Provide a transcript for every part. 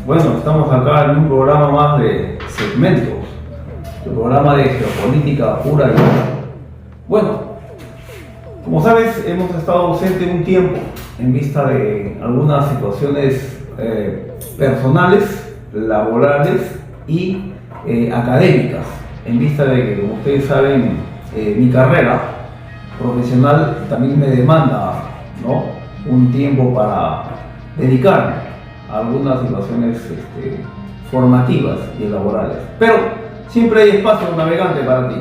Bueno, estamos acá en un programa más de segmentos, un programa de geopolítica pura y dura. Bueno, como sabes, hemos estado ausente un tiempo en vista de algunas situaciones personales, laborales y académicas, en vista de que, como ustedes saben, mi carrera profesional también me demanda, ¿no?, un tiempo para dedicarme a algunas situaciones formativas y laborales. Pero siempre hay espacio navegante para ti.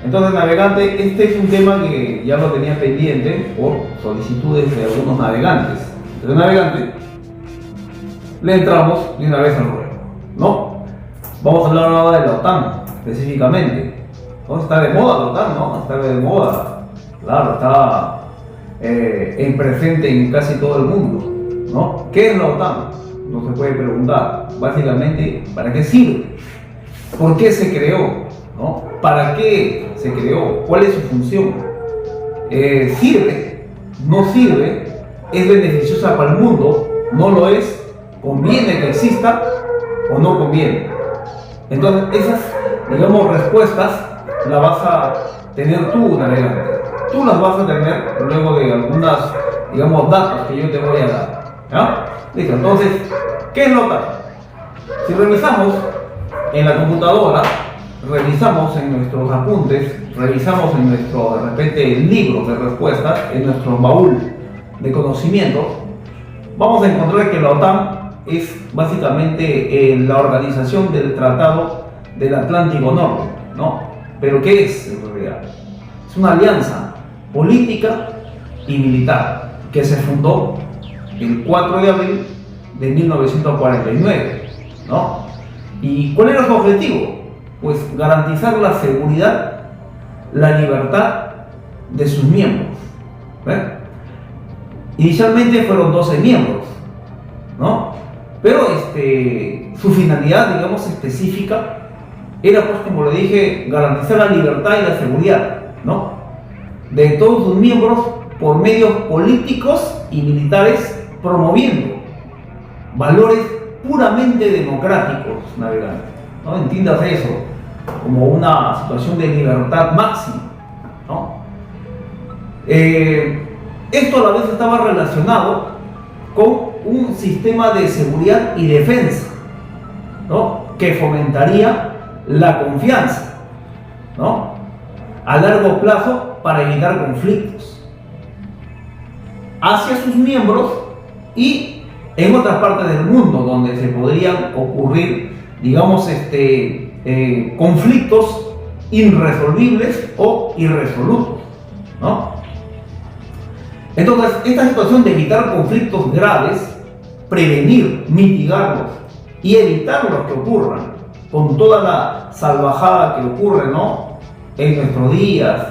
Entonces, navegante, este es un tema que ya lo tenía pendiente por solicitudes de algunos navegantes. Entonces, navegante, le entramos de una vez al ruedo, ¿no? Vamos a hablar ahora de la OTAN, específicamente. ¿No? Está de moda la OTAN, ¿no? Está de moda, claro, está presente en casi todo el mundo, ¿no? ¿Qué es la OTAN? No se puede preguntar. Básicamente, ¿para qué sirve? ¿Por qué se creó? ¿No? ¿Para qué se creó? ¿Cuál es su función? ¿Sirve? ¿No sirve? ¿Es beneficiosa para el mundo? ¿No lo es? ¿Conviene que exista o no conviene? Entonces, esas, digamos, respuestas las vas a tener tú, navegante. Tú las vas a tener luego de algunas, digamos, datos que yo te voy a dar. ¿Ya? Listo. Entonces, ¿qué es la OTAN? Si revisamos en la computadora, revisamos en nuestros apuntes, revisamos en nuestro, de repente, libros de respuestas, en nuestro baúl de conocimientos, vamos a encontrar que la OTAN es básicamente la organización del Tratado del Atlántico Norte, ¿no? ¿Pero qué es en realidad? Es una alianza política y militar que se fundó el 4 de abril de 1949, ¿no? ¿Y cuál era su objetivo? Pues garantizar la seguridad, la libertad de sus miembros. Inicialmente fueron 12 miembros, ¿no? Pero su finalidad, digamos, específica era, pues, como le dije, garantizar la libertad y la seguridad, ¿no?, de todos sus miembros por medios políticos y militares, promoviendo valores puramente democráticos, navegante, ¿no? Entiendas eso como una situación de libertad máxima, ¿no? Esto a la vez estaba relacionado con un sistema de seguridad y defensa, ¿no?, que fomentaría la confianza, ¿no?, a largo plazo para evitar conflictos hacia sus miembros y en otras partes del mundo donde se podrían ocurrir, digamos, conflictos irresolvibles o irresolutos, ¿no? Entonces, esta situación de evitar conflictos graves, prevenir, mitigarlos y evitar los que ocurran con toda la salvajada que ocurre, ¿no?, en nuestros días,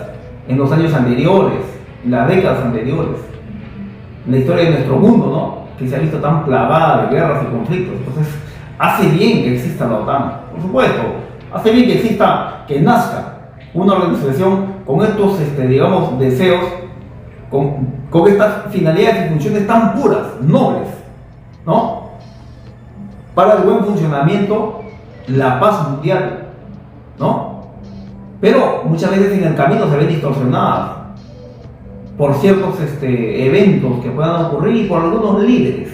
en los años anteriores, en las décadas anteriores, en la historia de nuestro mundo, ¿no?, que se ha visto tan plagada de guerras y conflictos. Entonces, hace bien que exista la OTAN, por supuesto, hace bien que exista, que nazca una organización con estos, digamos, deseos, con estas finalidades y funciones tan puras, nobles, ¿no?, para el buen funcionamiento, la paz mundial, ¿no? Pero muchas veces en el camino se ven distorsionadas por ciertos eventos que puedan ocurrir y por algunos líderes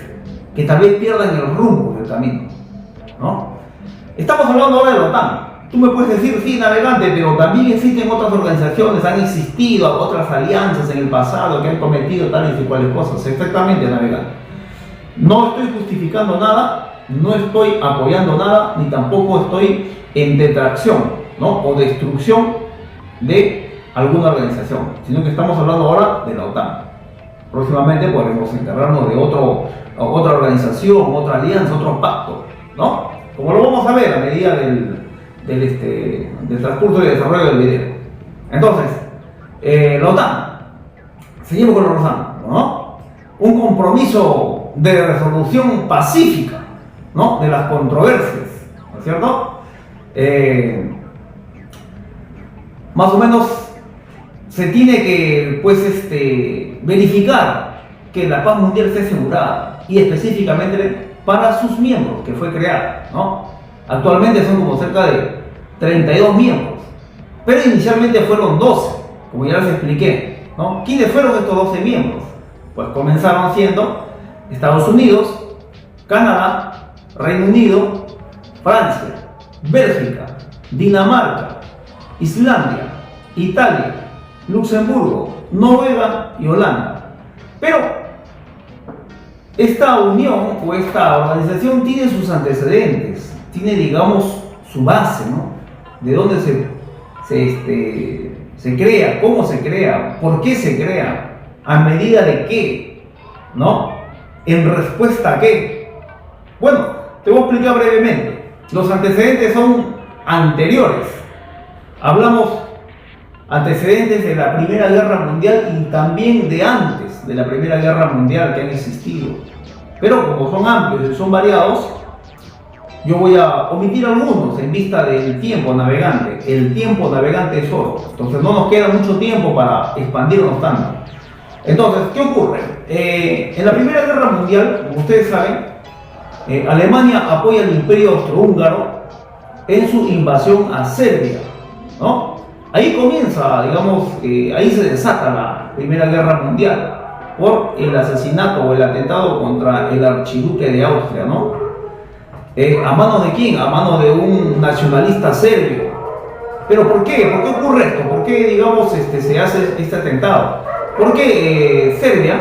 que tal vez pierdan el rumbo del camino, ¿no? Estamos hablando ahora de la OTAN. Tú me puedes decir, sí, navegante, pero también existen otras organizaciones, han existido otras alianzas en el pasado que han cometido tales y cuales cosas. Exactamente, navegante. No estoy justificando nada, no estoy apoyando nada, ni tampoco estoy en detracción, ¿no?, o destrucción de alguna organización, sino que estamos hablando ahora de la OTAN. Próximamente podremos encargarnos de otra organización, otra alianza, otro pacto, ¿no?, como lo vamos a ver a medida del transcurso y desarrollo del video. Entonces, la OTAN, seguimos con la OTAN, ¿no?, un compromiso de resolución pacífica, ¿no?, de las controversias, ¿no es cierto? Más o menos se tiene que, pues, verificar que la paz mundial esté asegurada y específicamente para sus miembros que fue creada, ¿no? Actualmente son como cerca de 32 miembros, pero inicialmente fueron 12, como ya les expliqué, ¿no? ¿Quiénes fueron estos 12 miembros? Pues comenzaron siendo Estados Unidos, Canadá, Reino Unido, Francia, Bélgica, Dinamarca, Islandia, Italia, Luxemburgo, Noruega y Holanda. Pero esta unión o esta organización tiene sus antecedentes, tiene, digamos, su base, ¿no? De dónde se crea, cómo se crea, por qué se crea, a medida de qué, ¿no? En respuesta a qué. Bueno, te voy a explicar brevemente. Los antecedentes son anteriores. Hablamos antecedentes de la Primera Guerra Mundial y también de antes de la Primera Guerra Mundial que han existido. Pero como son amplios y son variados, yo voy a omitir algunos en vista del tiempo navegante. El tiempo navegante es oro, entonces no nos queda mucho tiempo para expandirnos tanto. Entonces, ¿qué ocurre? En la Primera Guerra Mundial, como ustedes saben, Alemania apoya al Imperio Austrohúngaro en su invasión a Serbia, ¿no? Ahí comienza, digamos, ahí se desata la Primera Guerra Mundial por el asesinato o el atentado contra el archiduque de Austria, ¿no? ¿A manos de quién? A manos de un nacionalista serbio. ¿Pero por qué? ¿Por qué ocurre esto? ¿Por qué, digamos, se hace este atentado? Porque Serbia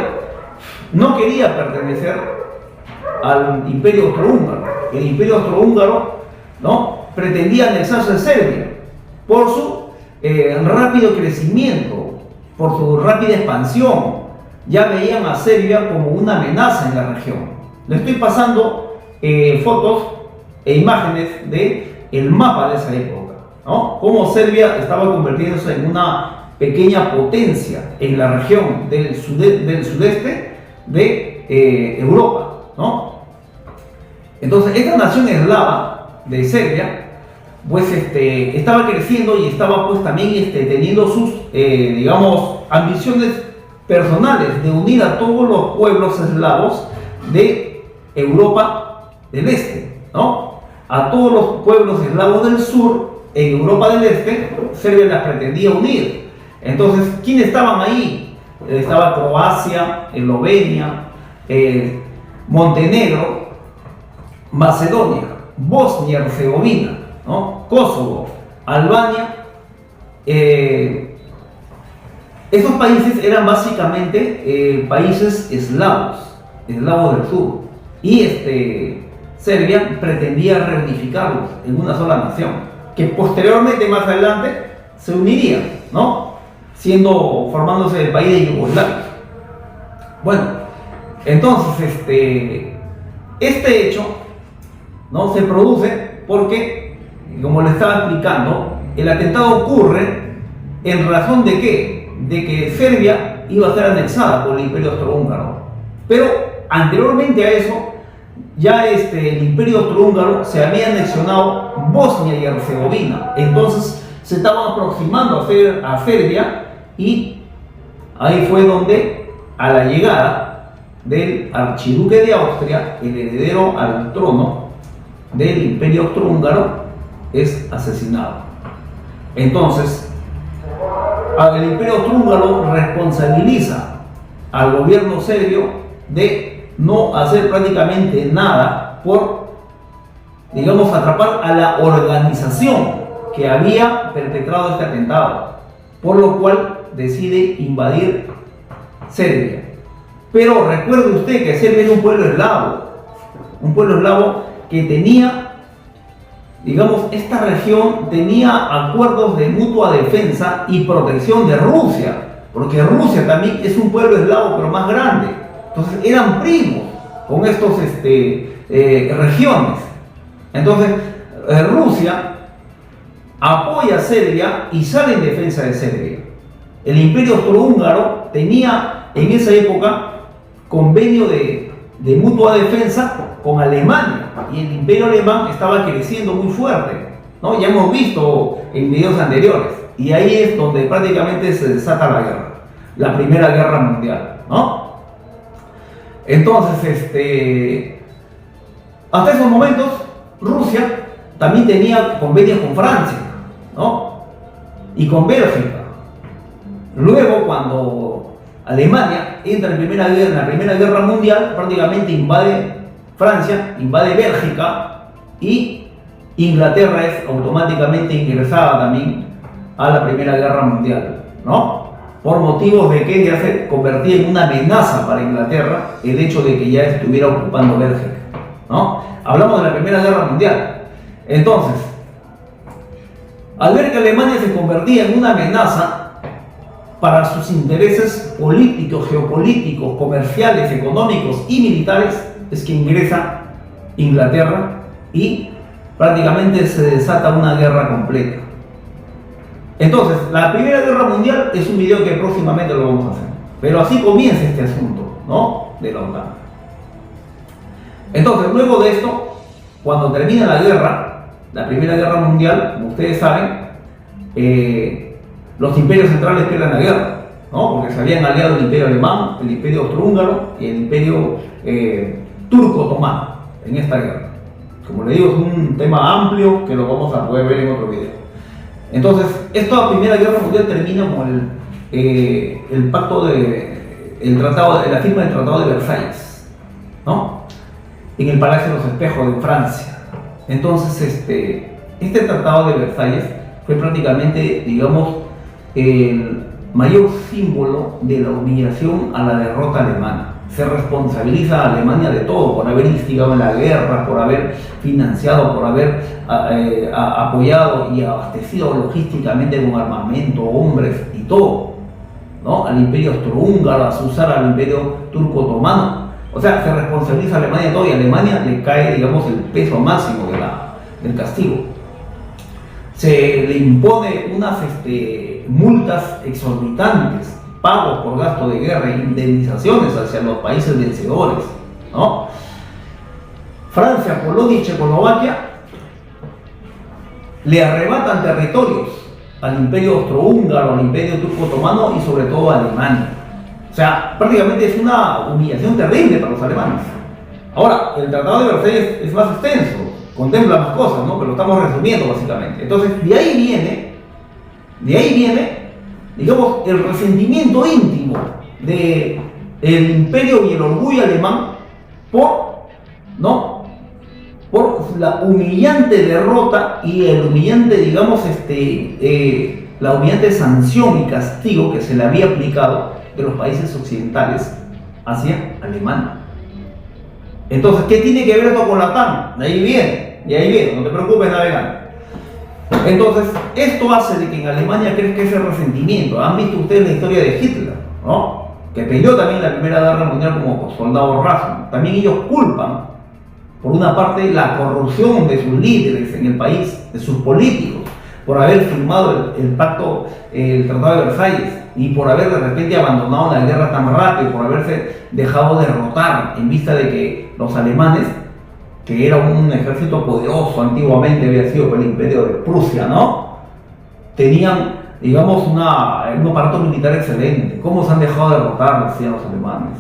no quería pertenecer al Imperio Austrohúngaro. El Imperio Austrohúngaro, ¿no?, pretendía anexarse a Serbia por su rápido crecimiento, por su rápida expansión. Ya veían a Serbia como una amenaza en la región. Le estoy pasando fotos e imágenes del mapa de esa época, ¿no? Cómo Serbia estaba convirtiéndose en una pequeña potencia en la región del sudeste de Europa, ¿no? Entonces, esta nación eslava de Serbia, pues estaba creciendo y estaba pues también teniendo sus, digamos, ambiciones personales de unir a todos los pueblos eslavos de Europa del Este, ¿no? A todos los pueblos eslavos del sur, en Europa del Este, Serbia las pretendía unir. Entonces, ¿quiénes estaban ahí? Estaba Croacia, Eslovenia, Montenegro, Macedonia, Bosnia y Herzegovina, ¿no? Kosovo, Albania. Estos países eran básicamente países eslavos del sur. Y Serbia pretendía reunificarlos en una sola nación, que posteriormente, más adelante, se unirían, ¿no? Formándose el país de Yugoslavia. Bueno, entonces, este hecho, ¿no?, se produce porque, como le estaba explicando, el atentado ocurre en razón de ¿qué? De que Serbia iba a ser anexada por el Imperio Austrohúngaro. Pero anteriormente a eso, ya el Imperio Austrohúngaro se había anexionado Bosnia y Herzegovina. Entonces se estaban aproximando a Serbia, y ahí fue donde, a la llegada del archiduque de Austria, el heredero al trono del Imperio Austrohúngaro, es asesinado. Entonces, el Imperio Austrohúngaro responsabiliza al gobierno serbio de no hacer prácticamente nada por, digamos, atrapar a la organización que había perpetrado este atentado, por lo cual decide invadir Serbia. Pero recuerde usted que Serbia era un pueblo eslavo que tenía, digamos, esta región tenía acuerdos de mutua defensa y protección de Rusia, porque Rusia también es un pueblo eslavo pero más grande. Entonces eran primos con estas regiones. Entonces Rusia apoya a Serbia y sale en defensa de Serbia. El Imperio Austrohúngaro tenía en esa época convenio de mutua defensa con Alemania, y el Imperio Alemán estaba creciendo muy fuerte, ¿no? Ya hemos visto en videos anteriores, y ahí es donde prácticamente se desata la guerra, la Primera Guerra Mundial, ¿no? Entonces, Hasta esos momentos, Rusia también tenía convenios con Francia, ¿no? Y con Bélgica. Luego, cuando Alemania entra en la Primera Guerra Mundial, prácticamente invade Francia, invade Bélgica, y Inglaterra es automáticamente ingresada también a la Primera Guerra Mundial, ¿no? Por motivos de que ya se convertía en una amenaza para Inglaterra el hecho de que ya estuviera ocupando Bélgica, ¿no? Hablamos de la Primera Guerra Mundial. Entonces, al ver que Alemania se convertía en una amenaza para sus intereses políticos, geopolíticos, comerciales, económicos y militares, es que ingresa Inglaterra y prácticamente se desata una guerra completa. Entonces, la Primera Guerra Mundial es un video que próximamente lo vamos a hacer. Pero así comienza este asunto, ¿no? De la OTAN. Entonces, luego de esto, cuando termina la guerra, la Primera Guerra Mundial, como ustedes saben, los imperios centrales pierden la guerra, ¿no? Porque se habían aliado el Imperio Alemán, el Imperio Austrohúngaro y el Imperio Turco-Otomano en esta guerra. Como le digo, es un tema amplio que lo vamos a poder ver en otro video. Entonces, esta Primera Guerra Mundial termina con el pacto la firma del Tratado de Versalles, ¿no? En el Palacio de los Espejos de Francia. Entonces, este Tratado de Versalles fue prácticamente, digamos, el mayor símbolo de la humillación a la derrota alemana. Se responsabiliza a Alemania de todo, por haber instigado en la guerra, por haber financiado, por haber apoyado y abastecido logísticamente con armamento, hombres y todo, ¿no? Al Imperio Austrohúngaro, a usar al Imperio Turco-Otomano. O sea, se responsabiliza a Alemania de todo y a Alemania le cae, digamos, el peso máximo del castigo. Se le impone unas multas exorbitantes, pagos por gasto de guerra e indemnizaciones hacia los países vencedores, ¿no? Francia, Polonia y Checoslovaquia le arrebatan territorios al Imperio Austrohúngaro, al Imperio Turco-Otomano y sobre todo a Alemania. O sea, prácticamente es una humillación terrible para los alemanes. Ahora, el Tratado de Versalles es más extenso, contempla más cosas, ¿no? Pero lo estamos resumiendo básicamente. Entonces, de ahí viene, digamos, el resentimiento íntimo del imperio y el orgullo alemán por la humillante derrota y el humillante, digamos, la humillante sanción y castigo que se le había aplicado de los países occidentales hacia Alemania. Entonces, ¿qué tiene que ver esto con la OTAN? De ahí viene, no te preocupes, navegante. Entonces, esto hace de que en Alemania crezca ese resentimiento. Han visto ustedes la historia de Hitler, ¿no? Que peleó también en la Primera Guerra Mundial como soldado raso. También ellos culpan, por una parte, la corrupción de sus líderes en el país, de sus políticos, por haber firmado el pacto, el Tratado de Versalles, y por haber de repente abandonado la guerra tan rápido, por haberse dejado derrotar en vista de que los alemanes, que era un ejército poderoso antiguamente, había sido por el Imperio de Prusia, ¿no? Tenían, digamos, un aparato militar excelente. ¿Cómo se han dejado derrotar, decían los alemanes?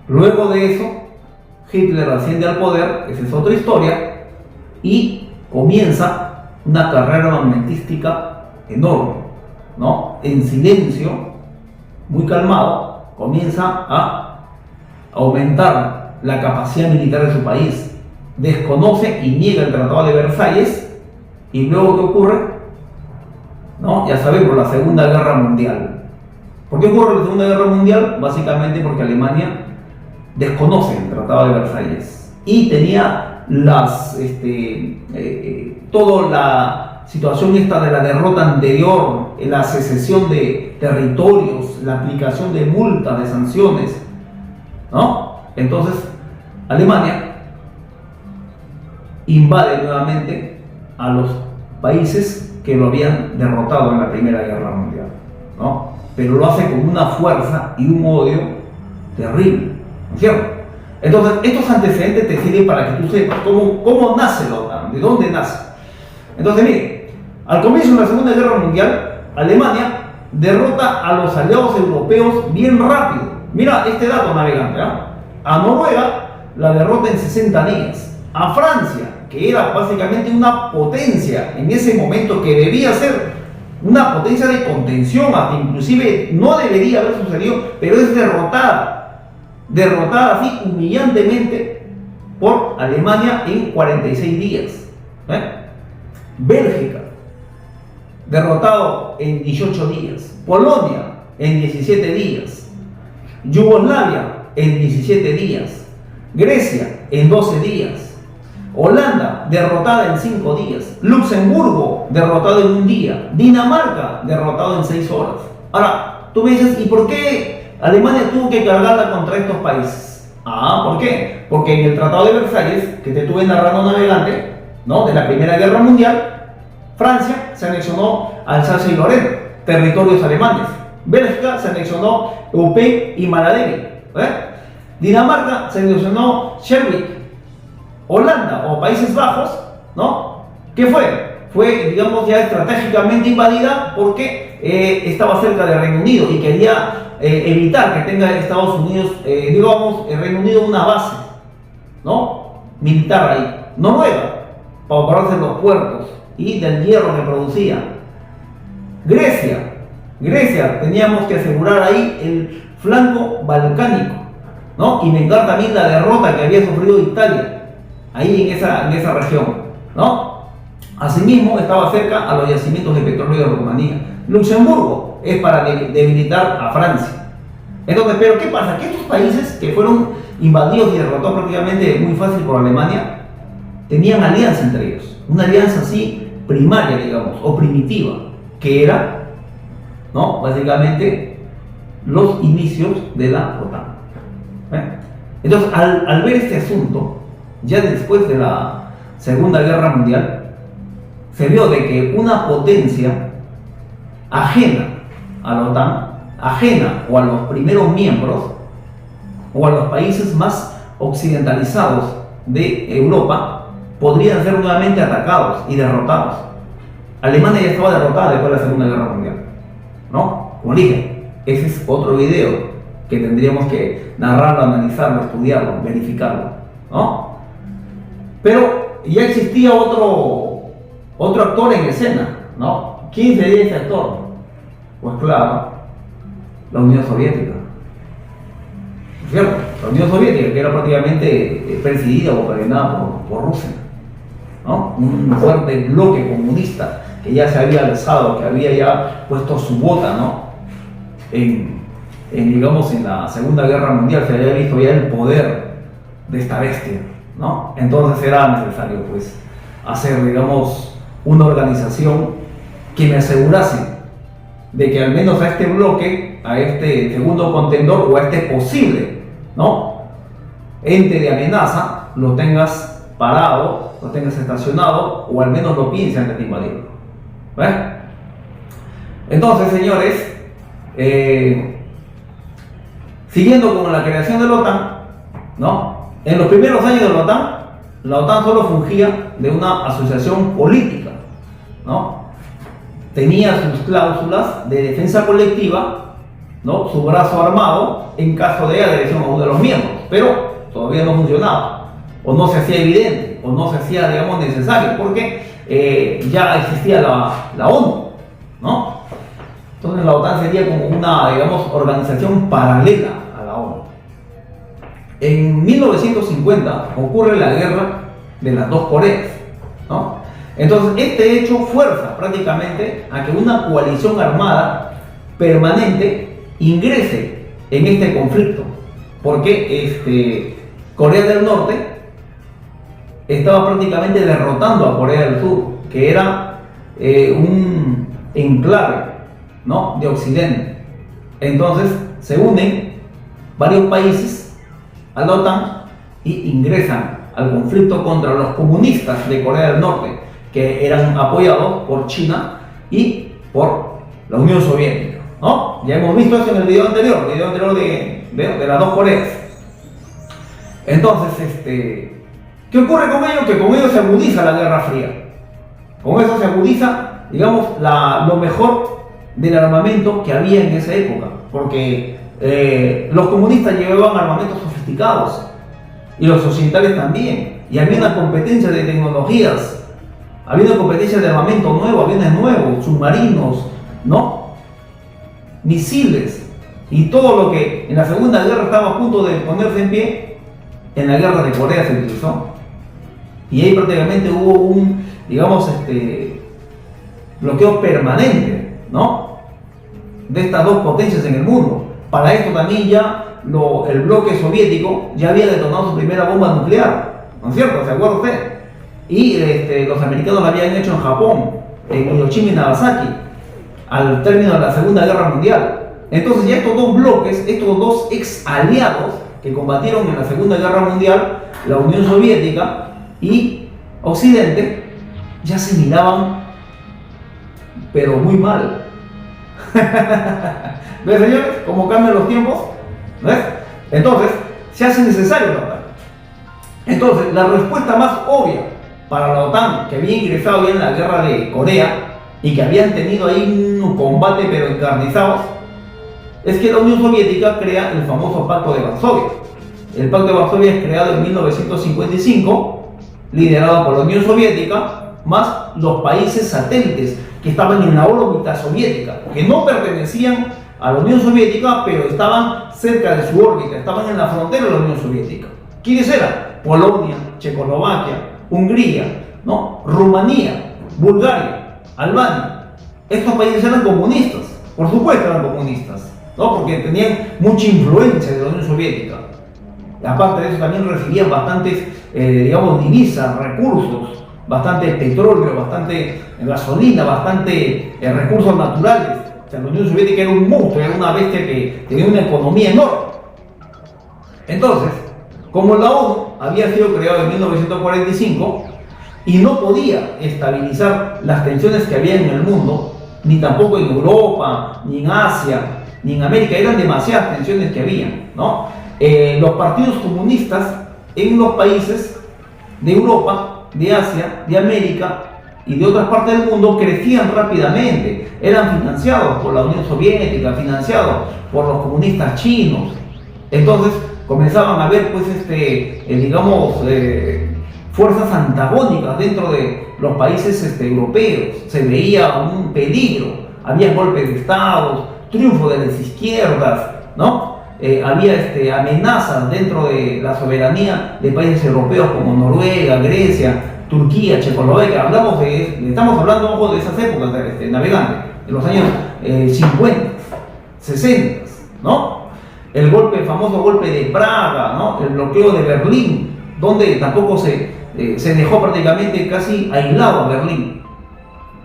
Luego de eso, Hitler asciende al poder, esa es otra historia, y comienza una carrera armamentística enorme, ¿no? En silencio, muy calmado, comienza a aumentar la capacidad militar de su país, desconoce y niega el Tratado de Versalles, y luego ¿qué ocurre? ¿No? Ya sabemos, la Segunda Guerra Mundial. ¿Por qué ocurre la Segunda Guerra Mundial? Básicamente porque Alemania desconoce el Tratado de Versalles y tenía toda la situación esta de la derrota anterior, la secesión de territorios, la aplicación de multas, de sanciones, ¿no? Entonces, Alemania invade nuevamente a los países que lo habían derrotado en la Primera Guerra Mundial, ¿no? Pero lo hace con una fuerza y un odio terrible, ¿no es cierto? Entonces, estos antecedentes te sirven para que tú sepas cómo nace la OTAN, de dónde nace. Entonces, mire, al comienzo de la Segunda Guerra Mundial, Alemania derrota a los aliados europeos bien rápido. Mira este dato, navegante, ¿eh? A Noruega la derrota en 60 días. A Francia, que era básicamente una potencia en ese momento, que debía ser una potencia de contención, hasta inclusive no debería haber sucedido, pero es derrotada así humillantemente por Alemania en 46 días. Bélgica, derrotado en 18 días. Polonia, en 17 días. Yugoslavia, en 17 días. Grecia, en 12 días. Holanda, derrotada en 5 días. Luxemburgo, derrotado en 1 día. Dinamarca, derrotado en 6 horas. Ahora, tú me dices, ¿y por qué Alemania tuvo que cargarla contra estos países? ¿Por qué? Porque en el Tratado de Versalles, que te estuve narrando navegante, ¿no?, de la Primera Guerra Mundial, Francia se anexionó Alsacia y Lorena, territorios alemanes. Bélgica se anexionó Eupen y Maladeli. Dinamarca se anexionó Schleswig. Holanda o Países Bajos, ¿no?, ¿qué fue? Fue, digamos, ya estratégicamente invadida porque estaba cerca del Reino Unido y quería evitar que tenga Estados Unidos, digamos, el Reino Unido una base, ¿no?, militar ahí. Noruega, para operarse los puertos y del hierro que producía. Grecia, teníamos que asegurar ahí el flanco balcánico, ¿no?, y vengar también la derrota que había sufrido Italia ahí en esa región, ¿no? Asimismo, estaba cerca a los yacimientos de petróleo de Rumanía. Luxemburgo es para debilitar a Francia. Entonces, ¿pero qué pasa? Que estos países que fueron invadidos y derrotados prácticamente muy fácil por Alemania, tenían alianza entre ellos. Una alianza así primaria, digamos, o primitiva, que era, ¿no?, básicamente los inicios de la OTAN. Entonces, al ver este asunto, ya después de la Segunda Guerra Mundial, se vio de que una potencia ajena a la OTAN, ajena o a los primeros miembros, o a los países más occidentalizados de Europa, podrían ser nuevamente atacados y derrotados. Alemania ya estaba derrotada después de la Segunda Guerra Mundial, ¿no? Como dije, ese es otro video que tendríamos que narrarlo, analizarlo, estudiarlo, verificarlo, ¿no? Pero ya existía otro actor en escena, ¿no? ¿Quién sería ese actor? Pues claro, la Unión Soviética. ¿Cierto? La Unión Soviética, que era prácticamente presidida o gobernada por Rusia, ¿no? Un fuerte bloque comunista que ya se había alzado, que había ya puesto su bota, ¿no?, digamos, en la Segunda Guerra Mundial. Se había visto ya el poder de esta bestia, ¿no? Entonces era necesario, pues, hacer, digamos, una organización que me asegurase de que al menos a este bloque, a este segundo contendor o a este posible, ¿no?, ente de amenaza, lo tengas parado, lo tengas estacionado, o al menos lo piense antes de invadirlo. Entonces, señores, siguiendo con la creación de la OTAN, ¿no?, en los primeros años de la OTAN solo fungía de una asociación política, ¿no? Tenía sus cláusulas de defensa colectiva, ¿no?, su brazo armado en caso de agresión a uno de los miembros, pero todavía no funcionaba, o no se hacía evidente, o no se hacía, digamos, necesario, porque ya existía la ONU, ¿no? Entonces la OTAN sería como una, digamos, organización paralela a la ONU. En 1950 ocurre la guerra de las dos Coreas, ¿no? Entonces este hecho fuerza prácticamente a que una coalición armada permanente ingrese en este conflicto, porque Corea del Norte estaba prácticamente derrotando a Corea del Sur, que era un enclave, ¿no?, de Occidente. Entonces se unen varios países a la OTAN y ingresan al conflicto contra los comunistas de Corea del Norte, que eran apoyados por China y por la Unión Soviética, ¿no? Ya hemos visto eso en el video anterior de las dos Coreas. Entonces, ¿qué ocurre con ello? Que con ello se agudiza la Guerra Fría. Con eso se agudiza, digamos, lo mejor del armamento que había en esa época, porque los comunistas llevaban armamentos sofisticados y los occidentales también. Y había una competencia de tecnologías, había una competencia de armamento nuevo, aviones nuevos, submarinos, ¿no? Misiles y todo lo que en la Segunda Guerra estaba a punto de ponerse en pie, en la Guerra de Corea se utilizó. Y ahí prácticamente hubo un, digamos, bloqueo permanente, ¿no? De estas dos potencias en el mundo. Para esto también ya el bloque soviético ya había detonado su primera bomba nuclear, ¿no es cierto? ¿Se acuerda usted? Y los americanos lo habían hecho en Japón, en Hiroshima y Nagasaki, al término de la Segunda Guerra Mundial. Entonces ya estos dos bloques, estos dos ex aliados que combatieron en la Segunda Guerra Mundial, la Unión Soviética y Occidente, ya se miraban, pero muy mal. ¿Ves, señores? ¿Cómo cambian los tiempos? ¿Ves? Entonces, se hace necesario la OTAN. Entonces, la respuesta más obvia para la OTAN, que había ingresado ya en la guerra de Corea y que habían tenido ahí un combate pero encarnizados, es que la Unión Soviética crea el famoso Pacto de Varsovia. El Pacto de Varsovia es creado en 1955, liderado por la Unión Soviética, más los países satélites que estaban en la órbita soviética, que no pertenecían a la Unión Soviética, pero estaban cerca de su órbita, estaban en la frontera de la Unión Soviética. ¿Quiénes eran? Polonia, Checoslovaquia, Hungría, ¿no? Rumanía, Bulgaria, Albania. Estos países eran comunistas, por supuesto eran comunistas, ¿no? Porque tenían mucha influencia de la Unión Soviética. Aparte de eso también recibían bastantes, digamos, divisas, recursos, bastante petróleo, bastante gasolina, bastante recursos naturales. O sea, la Unión Soviética era un monstruo, era una bestia que tenía una economía enorme. Entonces, como la ONU había sido creada en 1945 y no podía estabilizar las tensiones que había en el mundo, ni tampoco en Europa, ni en Asia, ni en América, eran demasiadas tensiones que había, ¿no? Los partidos comunistas en los países de Europa, de Asia, de América y de otras partes del mundo crecían rápidamente, eran financiados por la Unión Soviética, financiados por los comunistas chinos. Entonces comenzaban a haber, pues, digamos, fuerzas antagónicas dentro de los países europeos. Se veía un peligro, había golpes de Estado, triunfo de las izquierdas, ¿no? Había amenazas dentro de la soberanía de países europeos como Noruega, Grecia, Turquía, Checoslovaquia. Estamos hablando, ojo, de esas épocas, navegante, de los años 50, 60, ¿no? El famoso golpe de Praga, ¿no? El bloqueo de Berlín, donde tampoco se dejó prácticamente casi aislado a Berlín.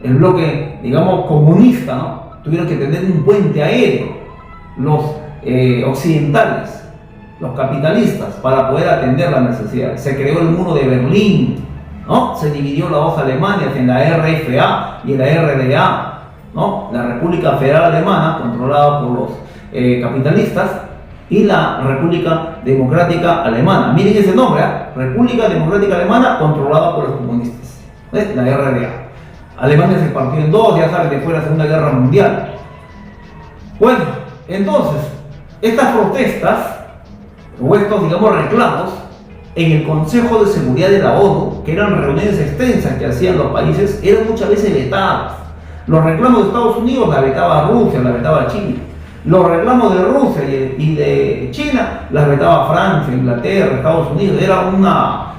El bloque, digamos, comunista, ¿no? Tuvieron que tener un puente aéreo, los occidentales, los capitalistas, para poder atender las necesidades. Se creó el muro de Berlín, ¿no? Se dividió las dos Alemanias en la RFA y en la RDA, ¿no? La República Federal Alemana, controlada por los capitalistas, y la República Democrática Alemana. Miren ese nombre, ¿eh? República Democrática Alemana, controlada por los comunistas. ¿Ves? La RDA. Alemania se partió en dos, ya saben, después de la Segunda Guerra Mundial. Bueno, entonces, estas protestas, o estos, digamos, reclamos, en el Consejo de Seguridad de la ONU, que eran reuniones extensas que hacían los países, eran muchas veces vetadas. Los reclamos de Estados Unidos la vetaba Rusia, la vetaba China. Los reclamos de Rusia y de China las vetaba Francia, Inglaterra, Estados Unidos. Era una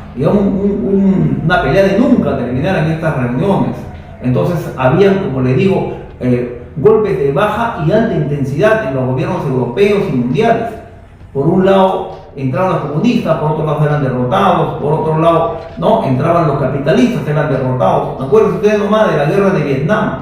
pelea de nunca terminar en estas reuniones. Entonces habían, como le digo, golpes de baja y alta intensidad en los gobiernos europeos y mundiales. Por un lado entraban los comunistas, por otro lado eran derrotados, por otro lado no entraban los capitalistas, eran derrotados. Acuérdense ustedes nomás de la guerra de Vietnam,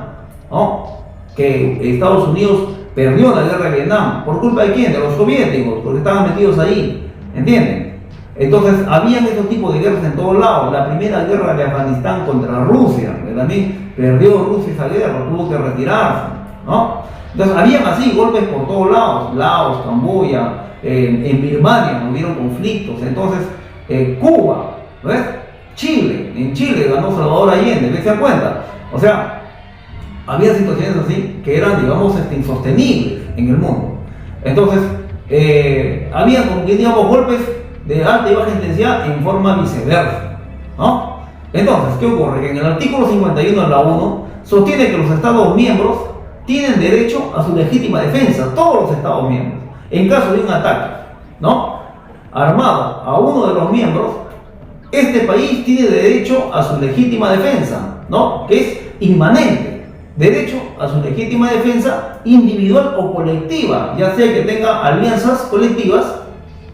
¿no? Que Estados Unidos perdió la guerra de Vietnam. ¿Por culpa de quién? De los soviéticos, porque estaban metidos ahí, ¿entienden? Entonces habían estos tipos de guerras en todos lados. La primera guerra de Afganistán contra Rusia, que también perdió Rusia esa guerra, tuvo que retirarse, ¿no? Entonces habían así golpes por todos lados, Laos, Camboya, en Birmania hubieron conflictos. Entonces Cuba, ¿ves? Chile, en Chile ganó Salvador Allende, ¿se dan cuenta? O sea, había situaciones así que eran, digamos, insostenibles en el mundo. Entonces había, como que, digamos, golpes de alta y baja intensidad en forma viceversa, ¿no? Entonces, ¿qué ocurre? Que en el artículo 51 de la ONU sostiene que los Estados miembros tienen derecho a su legítima defensa, todos los Estados miembros, en caso de un ataque, ¿no?, armado a uno de los miembros. Este país tiene derecho a su legítima defensa, ¿no?, que es inmanente, derecho a su legítima defensa individual o colectiva, ya sea que tenga alianzas colectivas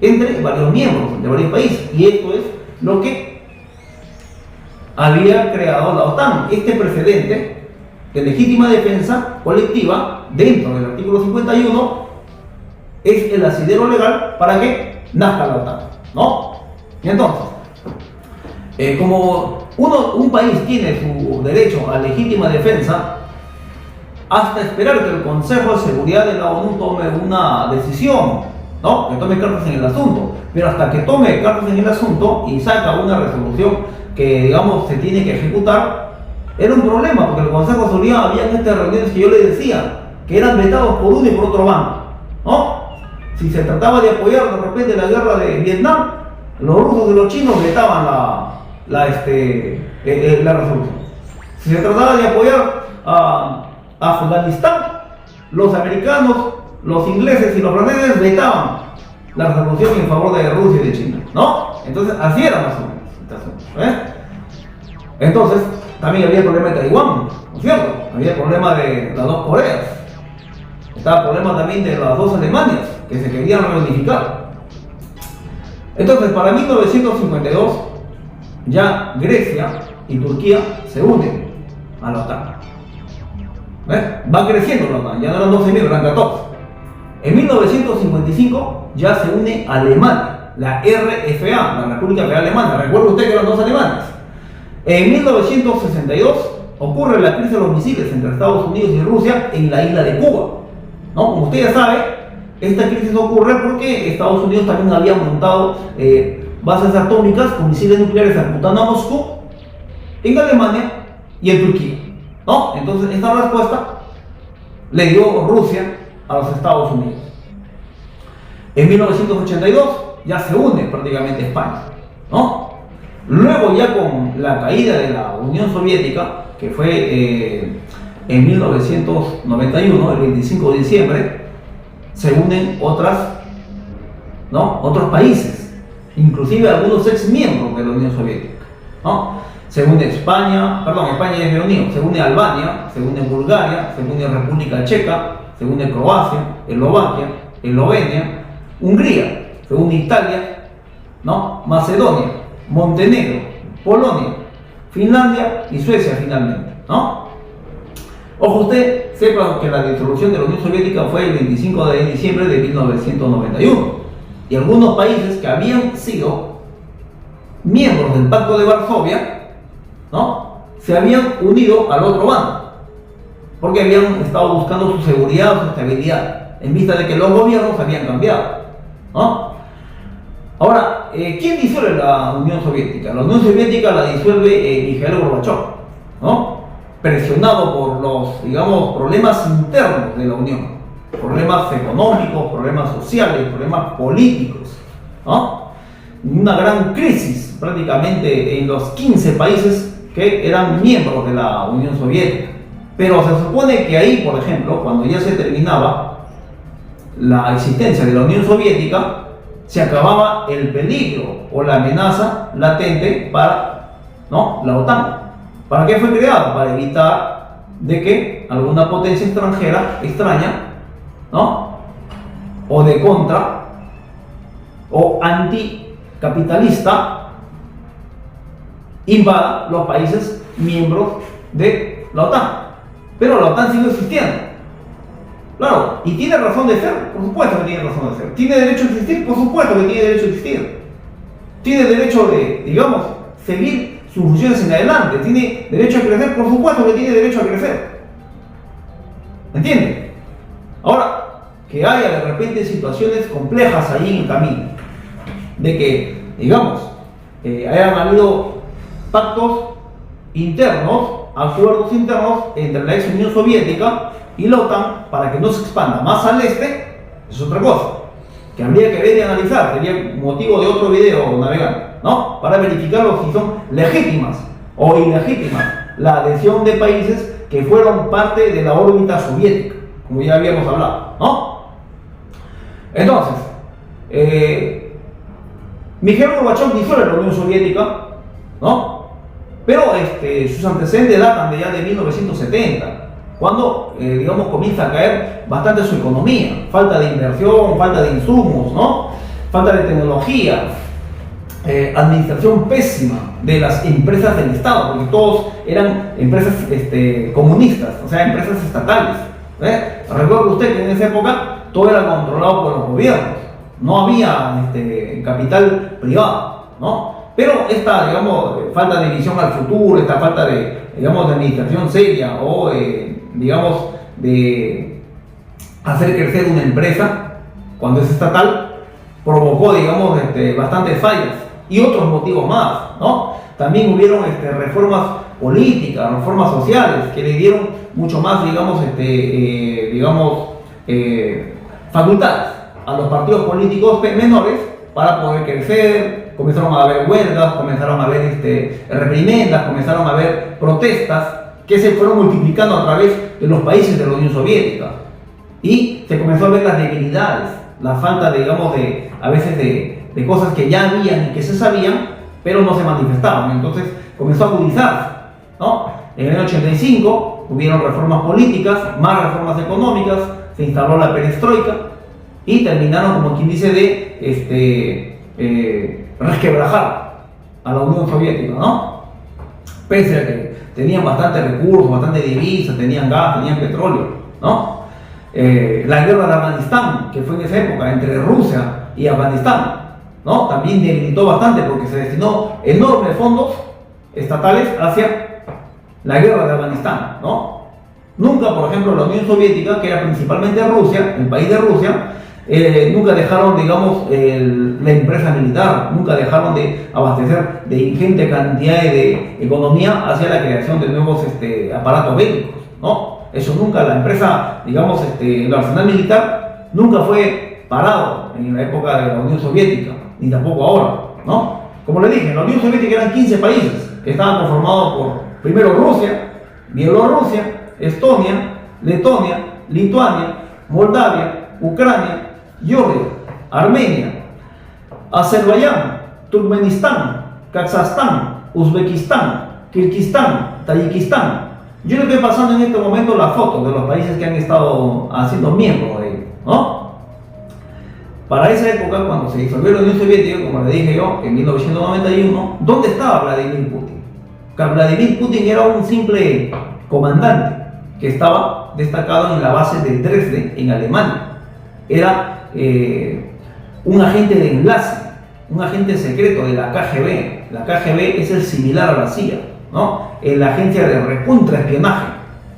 entre varios miembros de varios países. Y esto es lo que había creado la OTAN, este precedente de legítima defensa colectiva dentro del artículo 51 es el asidero legal para que nazca la OTAN, ¿no? Y entonces, como un país tiene su derecho a legítima defensa, hasta esperar que el Consejo de Seguridad de la ONU tome una decisión, ¿no?, que tome cartas en el asunto, pero hasta que tome cartas en el asunto y saca una resolución que, digamos, se tiene que ejecutar, era un problema, porque el Consejo de Seguridad había en estas reuniones que yo les decía, que eran vetados por uno y por otro bando, ¿no? Si se trataba de apoyar de repente la guerra de Vietnam, los rusos y los chinos vetaban la resolución. Si se trataba de apoyar a Afganistán, los americanos, los ingleses y los franceses vetaban la resolución en favor de Rusia y de China, ¿no? Entonces, así era más o menos. Entonces, también había el problema de Taiwán, ¿no es cierto? Había el problema de las dos Coreas. Estaba el problema también de las dos Alemanias, que se querían reunificar. Entonces, para 1952, ya Grecia y Turquía se unen a la OTAN. Va creciendo la OTAN, ya no eran 12 miembros, eran 14. En 1955 ya se une Alemania, la RFA, la República Federal Alemana. Recuerda usted que eran dos alemanes. En 1962 ocurre la crisis de los misiles entre Estados Unidos y Rusia en la isla de Cuba, ¿no? Como usted ya sabe, esta crisis ocurre porque Estados Unidos también había montado bases atómicas con misiles nucleares apuntando a Moscú, en Alemania y en Turquía, ¿no? Entonces, esta respuesta le dio Rusia a los Estados Unidos. En 1982 ya se une prácticamente España, ¿no? Luego, ya con la caída de la Unión Soviética, que fue en 1991, el 25 de diciembre, se unen otros países, inclusive algunos ex miembros de la Unión Soviética, ¿no? Se une España ya es reunido, se une Albania, se une Bulgaria, se une República Checa, se une Croacia, Eslovaquia, Eslovenia, Hungría, se une Italia, ¿no?, Macedonia, Montenegro, Polonia, Finlandia y Suecia finalmente, ¿no? Ojo, usted sepa que la disolución de la Unión Soviética fue el 25 de diciembre de 1991 y algunos países que habían sido miembros del Pacto de Varsovia, ¿no?, se habían unido al otro bando porque habían estado buscando su seguridad o su estabilidad en vista de que los gobiernos habían cambiado, ¿no? Ahora, ¿quién disuelve la Unión Soviética? La Unión Soviética la disuelve Mikhail Gorbachev, ¿no?, presionado por los, digamos, problemas internos de la Unión, problemas económicos, problemas sociales, problemas políticos, ¿no? Una gran crisis prácticamente en los 15 países que eran miembros de la Unión Soviética. Pero se supone que ahí, por ejemplo, cuando ya se terminaba la existencia de la Unión Soviética, se acababa el peligro o la amenaza latente para, ¿no?, la OTAN. ¿Para qué fue creado? Para evitar de que alguna potencia extraña, ¿no?, o de contra, o anticapitalista, invada los países miembros de la OTAN. Pero la OTAN sigue existiendo. Claro, y tiene razón de ser, por supuesto que tiene razón de ser. ¿Tiene derecho a existir? Por supuesto que tiene derecho a existir. Tiene derecho de, digamos, seguir sus funciones en adelante. ¿Tiene derecho a crecer? Por supuesto que tiene derecho a crecer. ¿Entiende? Ahora, que haya de repente situaciones complejas ahí en el camino, de que, digamos, hayan habido pactos internos, acuerdos internos entre la ex Unión Soviética y la OTAN para que no se expanda más al este, es otra cosa. que habría que ver y analizar, sería motivo de otro video, navegante, ¿no? Para verificar si son legítimas o ilegítimas la adhesión de países que fueron parte de la órbita soviética, como ya habíamos hablado, ¿no? Entonces, Mikhail Gorbachev disuelve la Unión Soviética, ¿no? Pero sus antecedentes datan de ya de 1970, cuando, digamos, comienza a caer bastante su economía, falta de inversión, falta de insumos, ¿no? Falta de tecnología, administración pésima de las empresas del Estado, porque todos eran empresas comunistas, o sea, empresas estatales. Recuerde usted que en esa época todo era controlado por los gobiernos, no había capital privado, ¿no? Pero esta, digamos, falta de visión al futuro, esta falta de, digamos, de administración seria o, digamos, de hacer crecer una empresa cuando es estatal, provocó, digamos, bastantes fallas y otros motivos más, ¿no? También hubieron reformas políticas, reformas sociales que le dieron mucho más, digamos, facultades a los partidos políticos menores para poder crecer. Comenzaron a haber huelgas, comenzaron a haber reprimendas, comenzaron a haber protestas que se fueron multiplicando a través de los países de la Unión Soviética. Y se comenzó a ver las debilidades, la falta, digamos, a veces de cosas que ya habían y que se sabían, pero no se manifestaban. Entonces comenzó a agudizarse, ¿no? En el año 85 hubieron reformas políticas, más reformas económicas, se instaló la perestroika y terminaron, como quien dice, de resquebrajar a la Unión Soviética, ¿no? Pese a que tenían bastante recursos, bastante divisas, tenían gas, tenían petróleo, ¿no? La guerra de Afganistán, que fue en esa época entre Rusia y Afganistán, ¿no? También debilitó bastante porque se destinó enormes fondos estatales hacia la guerra de Afganistán, ¿no? Nunca, por ejemplo, la Unión Soviética, que era principalmente Rusia, el país de Rusia, nunca dejaron, digamos, la empresa militar, nunca dejaron de abastecer de ingente cantidad de economía hacia la creación de nuevos aparatos bélicos, ¿no? Eso nunca, la empresa, digamos, el arsenal militar nunca fue parado en la época de la Unión Soviética, ni tampoco ahora, ¿no? Como le dije, en la Unión Soviética eran 15 países que estaban conformados por, primero, Rusia, Bielorrusia, Estonia, Letonia, Lituania, Moldavia, Ucrania, Georgia, Armenia, Azerbaiyán, Turkmenistán, Kazajstán, Uzbekistán, Kirguistán, Tayikistán. Yo le estoy pasando en este momento la foto de los países que han estado haciendo miembros de ellos, ¿no? Para esa época, cuando se disolvió la Unión Soviética, como le dije yo, en 1991, ¿dónde estaba Vladimir Putin? Vladimir Putin era un simple comandante que estaba destacado en la base de Dresde, en Alemania. Era un agente de enlace, un agente secreto de la KGB. La KGB es el similar a la CIA, ¿no? La agencia de contraespionaje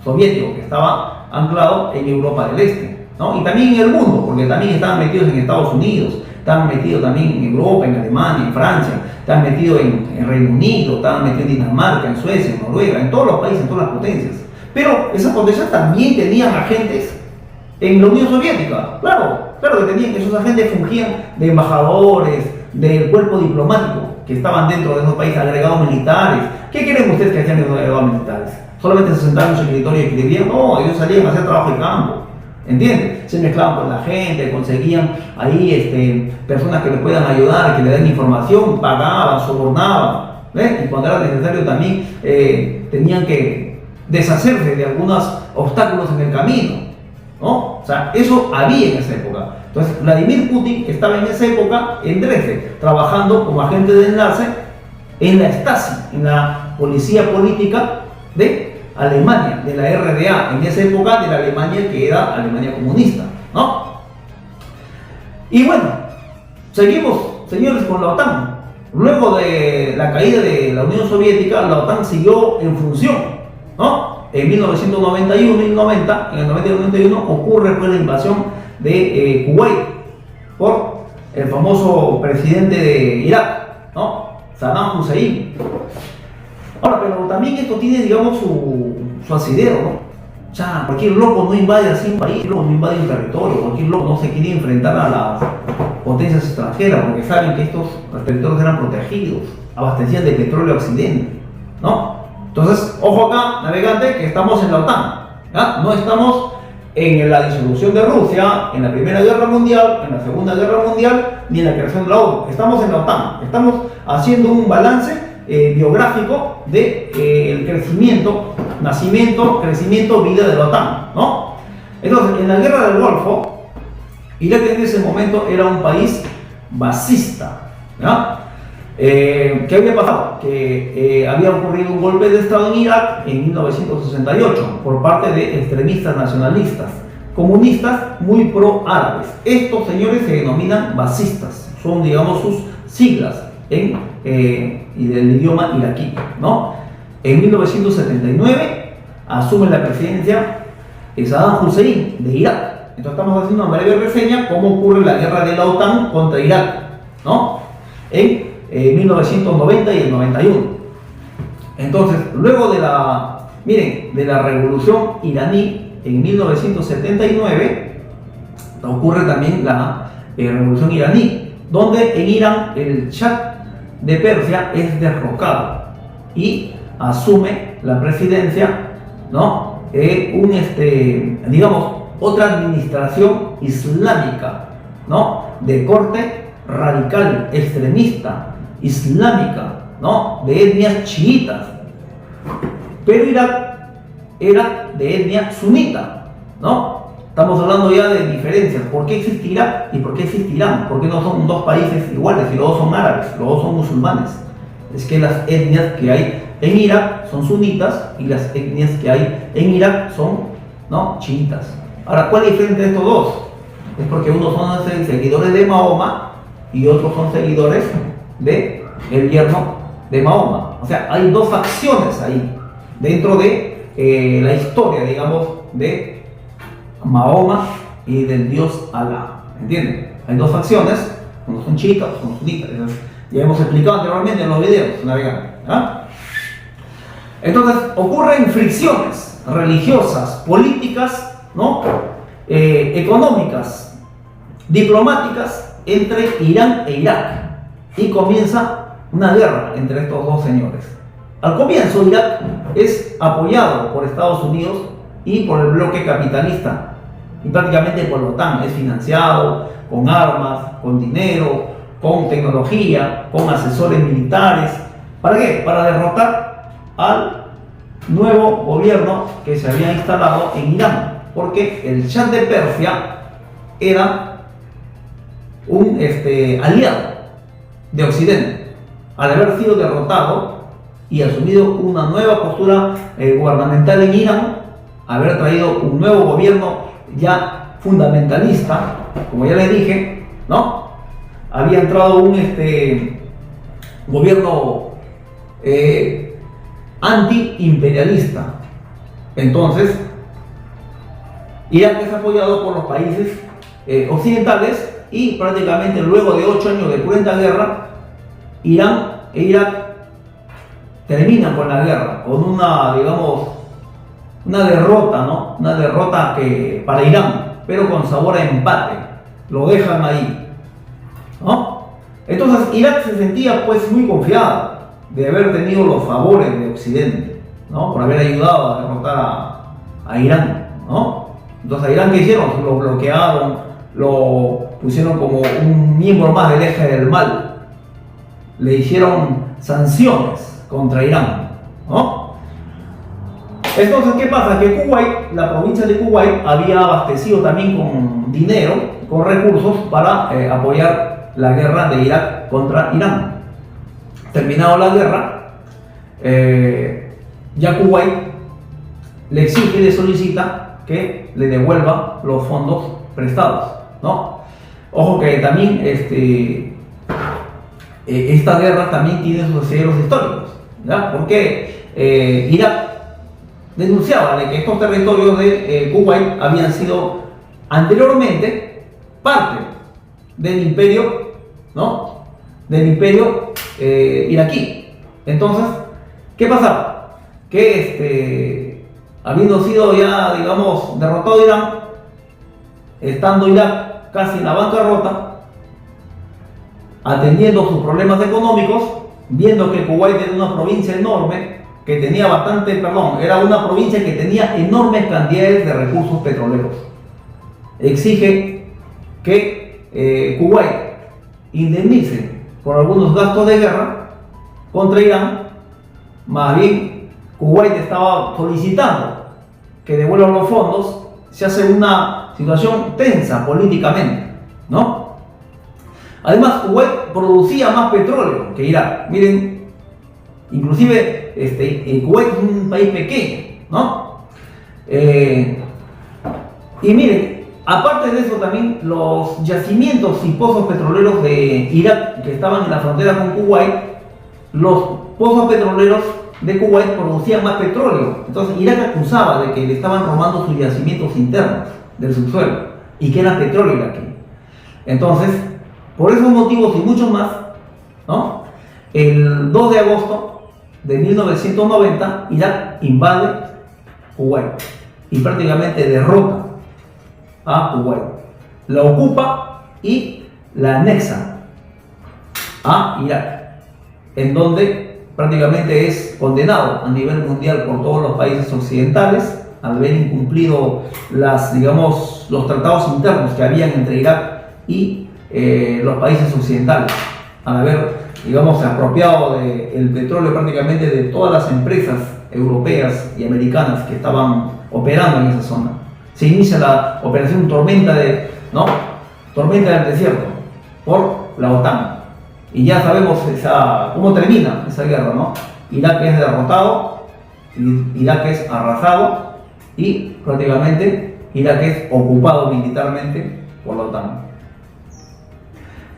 soviético que estaba anclado en Europa del Este, ¿no? Y también en el mundo, porque también estaban metidos en Estados Unidos, estaban metidos también en Europa, en Alemania, en Francia, estaban metidos en Reino Unido, estaban metidos en Dinamarca, en Suecia, en Noruega, en todos los países, en todas las potencias. Pero esas potencias también tenían agentes en la Unión Soviética, claro que tenían, esos agentes fungían de embajadores, del cuerpo diplomático, que estaban dentro de esos países, agregados militares. ¿Qué creen ustedes que hacían los agregados militares? ¿Solamente se sentaban en su escritorio y escribían? No, ellos salían a hacer trabajo de campo, ¿entiendes? Se mezclaban con la gente, conseguían ahí personas que les puedan ayudar, que le den información, pagaban, sobornaban, ¿ves? Y cuando era necesario también tenían que deshacerse de algunos obstáculos en el camino, ¿no? O sea, eso había en esa época. Entonces, Vladimir Putin estaba en esa época en Dresde, trabajando como agente de enlace en la Stasi, en la policía política de Alemania, de la RDA, en esa época de la Alemania que era Alemania comunista, ¿no? Y bueno, seguimos, señores, con la OTAN. Luego de la caída de la Unión Soviética, la OTAN siguió en función, ¿no? En 1991 y 90, en el 90 y 91 ocurre pues la invasión de Kuwait por el famoso presidente de Irak, ¿no? Saddam Hussein. Ahora, pero también esto tiene, digamos, su asidero, ¿no? O sea, cualquier loco no invade así un país, cualquier loco no invade un territorio, cualquier loco no se quiere enfrentar a potencias extranjeras, porque saben que estos territorios eran protegidos, abastecían de petróleo a Occidente, ¿no? Entonces, ojo acá, navegante, que estamos en la OTAN, ¿ya? No estamos en la disolución de Rusia, en la Primera Guerra Mundial, en la Segunda Guerra Mundial, ni en la creación de la ONU. Estamos en la OTAN, estamos haciendo un balance biográfico de el crecimiento, nacimiento, crecimiento, vida de la OTAN, ¿no? Entonces, en la Guerra del Golfo, Irak en ese momento era un país basista, ¿ya? ¿Qué había pasado? Que había ocurrido un golpe de Estado en Irak en 1968 por parte de extremistas nacionalistas, comunistas muy pro-árabes. Estos señores se denominan basistas, son, digamos, sus siglas en del idioma iraquí, ¿no? En 1979 asume la presidencia Saddam Hussein de Irak. Entonces estamos haciendo una breve reseña cómo ocurre la guerra de la OTAN contra Irak, ¿no? En 1990 y el 91. Entonces, luego de la revolución iraní en 1979, ocurre también la revolución iraní, donde en Irán el Shah de Persia es derrocado y asume la presidencia, ¿no? Digamos, otra administración islámica, ¿no? De corte radical, extremista, islámica, ¿no? De etnias chiitas. Pero Irak era de etnia sunita, ¿no? Estamos hablando ya de diferencias. ¿Por qué existe Irak y por qué existe Irán? ¿Por qué no son dos países iguales y los dos son árabes, los dos son musulmanes? Es que las etnias que hay en Irak son sunitas y las etnias que hay en Irak son, ¿no?, chiitas. Ahora, ¿cuál es la diferencia de estos dos? Es porque unos son seguidores de Mahoma y otros son seguidores de el yerno de Mahoma. O sea, hay dos facciones ahí dentro de la historia, digamos, de Mahoma y del dios Alá. ¿Entienden? Hay dos facciones, unos son chiitas, otros son sunitas. Ya hemos explicado anteriormente en los videos navegantes, ¿ah? Entonces ocurren fricciones religiosas, políticas, ¿no? Económicas, diplomáticas entre Irán e Irak, y comienza una guerra entre estos dos señores. Al comienzo, Irak es apoyado por Estados Unidos y por el bloque capitalista, y prácticamente por la OTAN. Es financiado con armas, con dinero, con tecnología, con asesores militares. ¿Para qué? Para derrotar al nuevo gobierno que se había instalado en Irán, porque el Shah de Persia era un aliado de Occidente. Al haber sido derrotado y asumido una nueva postura gubernamental en Irán, haber traído un nuevo gobierno ya fundamentalista, como ya les dije, ¿no? Había entrado un gobierno anti-imperialista. Entonces, Irak es apoyado por los países occidentales, y prácticamente luego de 8 años de cruenta guerra, Irán e Irak terminan con la guerra, con una, digamos, una derrota, ¿no? Una derrota para Irán, pero con sabor a empate. Lo dejan ahí, ¿no? Entonces Irak se sentía pues muy confiado de haber tenido los favores de Occidente, ¿no? Por haber ayudado a derrotar a Irán, ¿no? Entonces a Irán, ¿qué hicieron? Lo bloquearon, lo pusieron como un miembro más del eje del mal, le hicieron sanciones contra Irán, ¿no? Entonces, ¿qué pasa? Que Kuwait, la provincia de Kuwait, había abastecido también con dinero, con recursos para apoyar la guerra de Irak contra Irán. Terminado la guerra, ya Kuwait le exige y le solicita que le devuelva los fondos prestados, ¿no? Ojo que también esta guerra también tiene sus cielos históricos, ¿ya? Porque Irak denunciaba de que estos territorios de Kuwait habían sido anteriormente parte del imperio, ¿no? Del imperio iraquí. Entonces, ¿qué pasaba? Que habiendo sido ya, digamos, derrotado Irán, estando Irak casi en la bancarrota, atendiendo sus problemas económicos, viendo que Kuwait era una provincia enorme, que tenía era una provincia que tenía enormes cantidades de recursos petroleros. Exige que Kuwait indemnice por algunos gastos de guerra contra Irán. Más bien, Kuwait estaba solicitando que devuelvan los fondos. Se hace una situación tensa políticamente, ¿no? Además, Kuwait producía más petróleo que Irak. Miren, inclusive Kuwait es un país pequeño, ¿no? Y miren, aparte de eso también, los yacimientos y pozos petroleros de Irak que estaban en la frontera con Kuwait, los pozos petroleros de Kuwait producían más petróleo. Entonces Irak acusaba de que le estaban robando sus yacimientos internos del subsuelo y que era petróleo iraquí. Entonces, por esos motivos y muchos más, ¿no? El 2 de agosto de 1990, Irak invade Kuwait y prácticamente derrota a Kuwait. La ocupa y la anexa a Irak, en donde prácticamente es condenado a nivel mundial por todos los países occidentales al haber incumplido los tratados internos que habían entre Irak y los países occidentales, al haber, apropiado del petróleo prácticamente de todas las empresas europeas y americanas que estaban operando en esa zona. Se inicia la operación Tormenta del Desierto por la OTAN. Y ya sabemos cómo termina esa guerra, ¿no? Irak es derrotado, Irak es arrasado y prácticamente Irak es ocupado militarmente por la OTAN.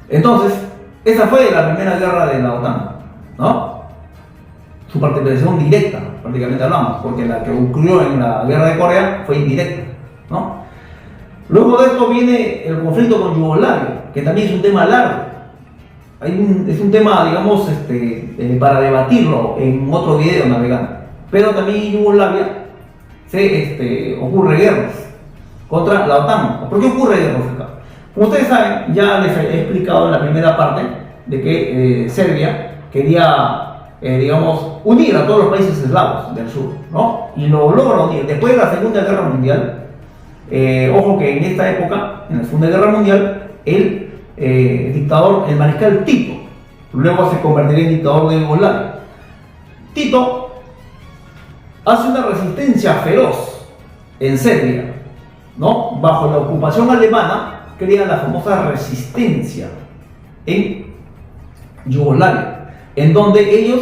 Entonces, esa fue la primera guerra de la OTAN, ¿no? Su participación directa, prácticamente hablamos, porque la que ocurrió en la guerra de Corea fue indirecta, ¿no? Luego de esto viene el conflicto con Yugoslavia, que también es un tema largo. Es un tema, para debatirlo en otro video navegando. Pero también en Yugoslavia ocurre guerras contra la OTAN. ¿Por qué ocurre guerras acá? Como ustedes saben, ya les he explicado en la primera parte de que Serbia quería, unir a todos los países eslavos del sur, ¿no? Y lo logra unir. Después de la Segunda Guerra Mundial, ojo que en esta época, en la Segunda Guerra Mundial, el mariscal Tito, luego se convertiría en dictador de Yugoslavia. Tito hace una resistencia feroz en Serbia, ¿no? Bajo la ocupación alemana, crea la famosa resistencia en Yugoslavia, en donde ellos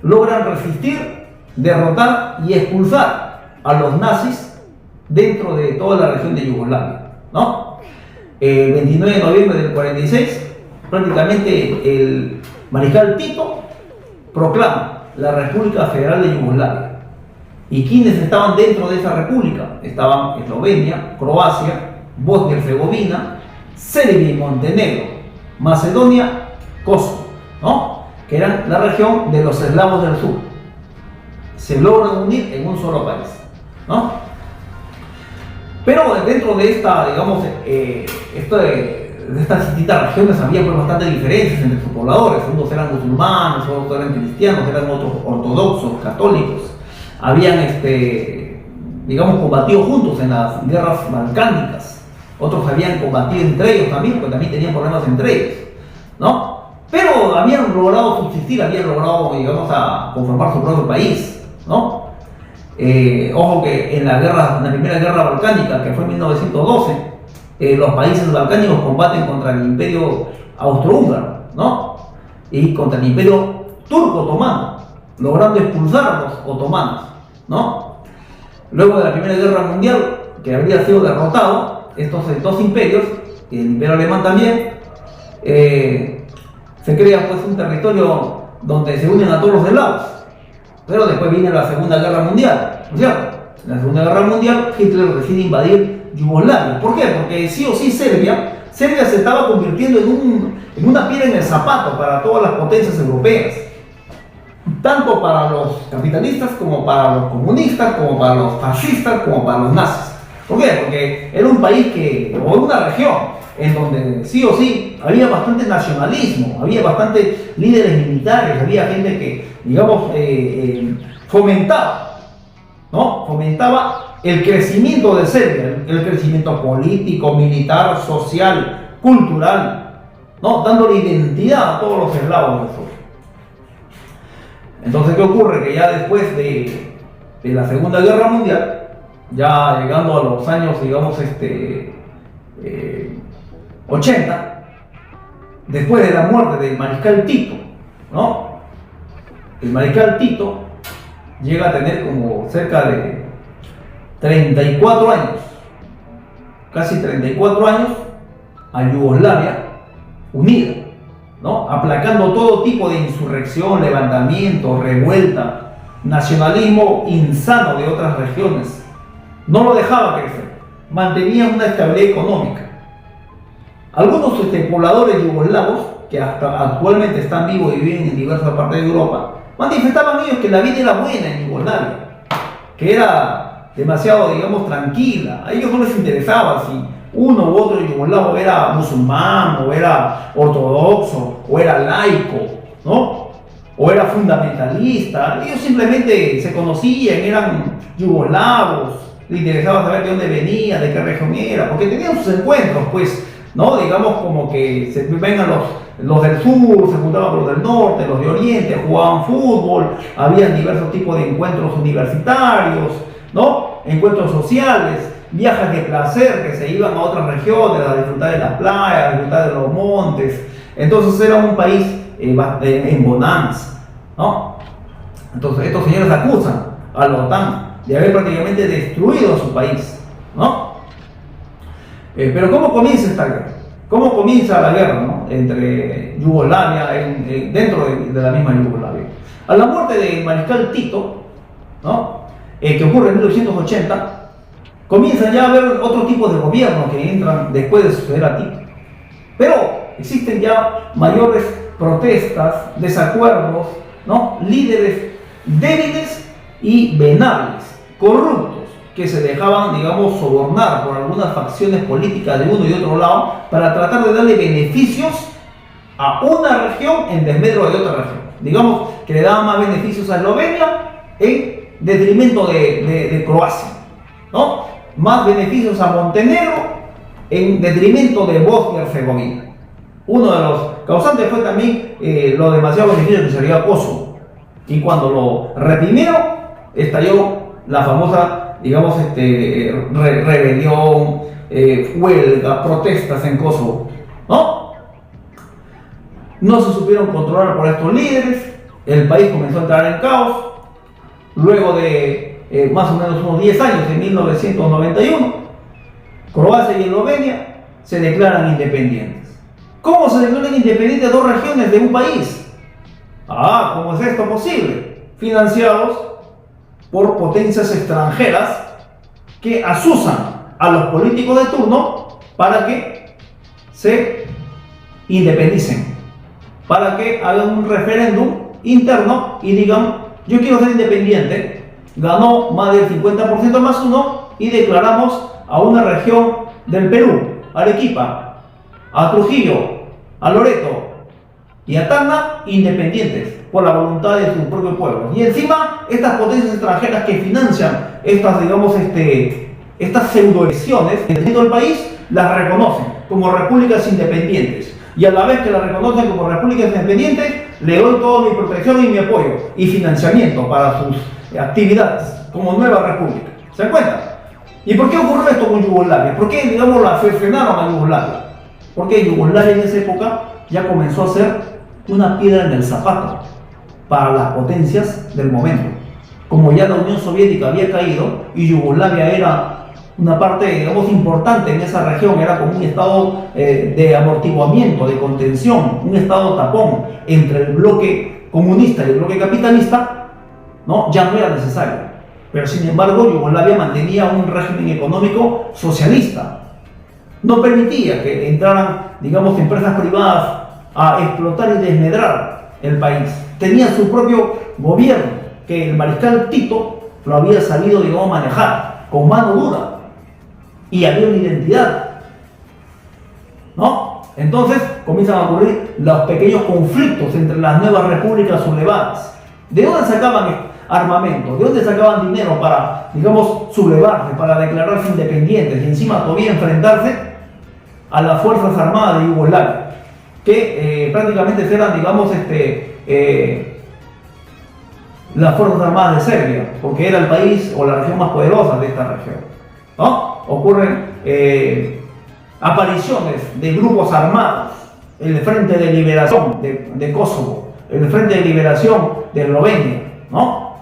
logran resistir, derrotar y expulsar a los nazis dentro de toda la región de Yugoslavia, ¿no? El 29 de noviembre del 46, prácticamente el mariscal Tito proclama la República Federal de Yugoslavia. ¿Y quiénes estaban dentro de esa república? Estaban Eslovenia, Croacia, Bosnia y Herzegovina, Serbia y Montenegro, Macedonia, Kosovo, ¿no? Que eran la región de los eslavos del sur. Se logran unir en un solo país, ¿no? Pero dentro de estas distintas regiones había bastantes diferencias entre sus pobladores. Unos eran musulmanes, otros eran cristianos, eran otros ortodoxos, católicos. Habían, combatido juntos en las guerras balcánicas. Otros habían combatido entre ellos también, porque también tenían problemas entre ellos, ¿no? Pero habían logrado subsistir, habían logrado, conformar su propio país, ¿no? Ojo que en la primera guerra balcánica, que fue en 1912, los países balcánicos combaten contra el imperio austrohúngaro, ¿no? Y contra el imperio turco otomano, logrando expulsar a los otomanos, ¿no? Luego de la primera guerra mundial, que habría sido derrotado, estos dos imperios, y el imperio alemán también, se crea pues un territorio donde se unen a todos los eslavos. Pero después viene la Segunda Guerra Mundial, ¿no es cierto? En la Segunda Guerra Mundial, Hitler decide invadir Yugoslavia. ¿Por qué? Porque sí o sí Serbia se estaba convirtiendo en una piedra en el zapato para todas las potencias europeas. Tanto para los capitalistas, como para los comunistas, como para los fascistas, como para los nazis. ¿Por qué? Porque era un país o una región en donde sí o sí había bastante nacionalismo, había bastantes líderes militares, había gente que, digamos, fomentaba, ¿no? Fomentaba el crecimiento de Serbia, el crecimiento político, militar, social, cultural, ¿no? Dándole identidad a todos los eslavos del sur. Entonces, ¿qué ocurre? Que ya después de la Segunda Guerra Mundial, ya llegando a los años, digamos, 80, después de la muerte del mariscal Tito, ¿no? El mariscal Tito llega a tener como cerca de 34 años, casi 34 años, a Yugoslavia unida, ¿no? Aplacando todo tipo de insurrección, levantamiento, revuelta, nacionalismo insano de otras regiones. No lo dejaba crecer, mantenía una estabilidad económica. Algunos pobladores yugoslavos, que hasta actualmente están vivos y viven en diversas partes de Europa, manifestaban ellos que la vida era buena en Yugoslavia, que era demasiado, digamos, tranquila. A ellos no les interesaba si uno u otro yugoslavo era musulmán, o era ortodoxo, o era laico, ¿no? O era fundamentalista. Ellos simplemente se conocían, eran yugoslavos, les interesaba saber de dónde venía, de qué región era, porque tenían sus encuentros, pues, ¿no? Digamos como que se vengan los del sur, se juntaban con los del norte, los de oriente, jugaban fútbol, había diversos tipos de encuentros universitarios, ¿no? Encuentros sociales, viajes de placer que se iban a otras regiones a disfrutar de las playas, a disfrutar de los montes. Entonces era un país en bonanza, ¿no? Entonces estos señores acusan a la OTAN de haber prácticamente destruido su país, ¿no? Pero ¿cómo comienza esta guerra? ¿Cómo comienza la guerra, ¿no? Entre Yugoslavia, dentro de la misma Yugoslavia? A la muerte del mariscal Tito, ¿no? Que ocurre en 1980, comienzan ya a haber otro tipo de gobierno que entran después de suceder a Tito. Pero existen ya mayores protestas, desacuerdos, ¿no? Líderes débiles y venables, corruptos, que se dejaban, digamos, sobornar por algunas facciones políticas de uno y otro lado para tratar de darle beneficios a una región en desmedro de otra región. Digamos que le daban más beneficios a Eslovenia en detrimento de Croacia, ¿no? Más beneficios a Montenegro en detrimento de Bosnia y Herzegovina. Uno de los causantes fue también los demasiados beneficios que se le dio a Kosovo. Y cuando lo reprimieron, estalló la famosa, digamos, rebelión, huelga, protestas en Kosovo, ¿no? No se supieron controlar por estos líderes, el país comenzó a entrar en caos. Luego de más o menos unos 10 años, en 1991, Croacia y Eslovenia se declaran independientes. ¿Cómo se declaran independientes dos regiones de un país? ¿Cómo es esto posible? Financiados por potencias extranjeras que asusan a los políticos de turno para que se independicen, para que hagan un referéndum interno y digan: yo quiero ser independiente. Ganó más del 50% más uno y declaramos a una región del Perú, Arequipa, a Trujillo, a Loreto y a Tacna independientes por la voluntad de su propio pueblo. Y encima estas potencias extranjeras que financian estas, digamos, estas pseudoelecciones dentro del país las reconocen como repúblicas independientes. Y a la vez que las reconocen como repúblicas independientes, le doy toda mi protección y mi apoyo y financiamiento para sus actividades como nueva república. ¿Se dan cuenta? ¿Y por qué ocurrió esto con Yugoslavia? ¿Por qué, digamos, la cercenaron a Yugoslavia? Porque Yugoslavia en esa época ya comenzó a ser una piedra en el zapato para las potencias del momento. Como ya la Unión Soviética había caído y Yugoslavia era una parte, digamos, importante en esa región, era como un estado de amortiguamiento, de contención, un estado tapón entre el bloque comunista y el bloque capitalista, ¿no? Ya no era necesario. Pero sin embargo, Yugoslavia mantenía un régimen económico socialista. No permitía que entraran, digamos, empresas privadas a explotar y desmedrar el país. Tenía su propio gobierno, que el mariscal Tito lo había sabido, digamos, manejar con mano dura. y había una identidad, ¿no? Entonces comienzan a ocurrir los pequeños conflictos entre las nuevas repúblicas sublevadas. ¿De dónde sacaban armamento? ¿De dónde sacaban dinero para, digamos, sublevarse, para declararse independientes y encima todavía enfrentarse a las Fuerzas Armadas de Yugoslavia, que prácticamente eran, digamos, las Fuerzas Armadas de Serbia, porque era el país o la región más poderosa de esta región, ¿no? Ocurren apariciones de grupos armados, el Frente de Liberación de Kosovo, el Frente de Liberación de Eslovenia, ¿no?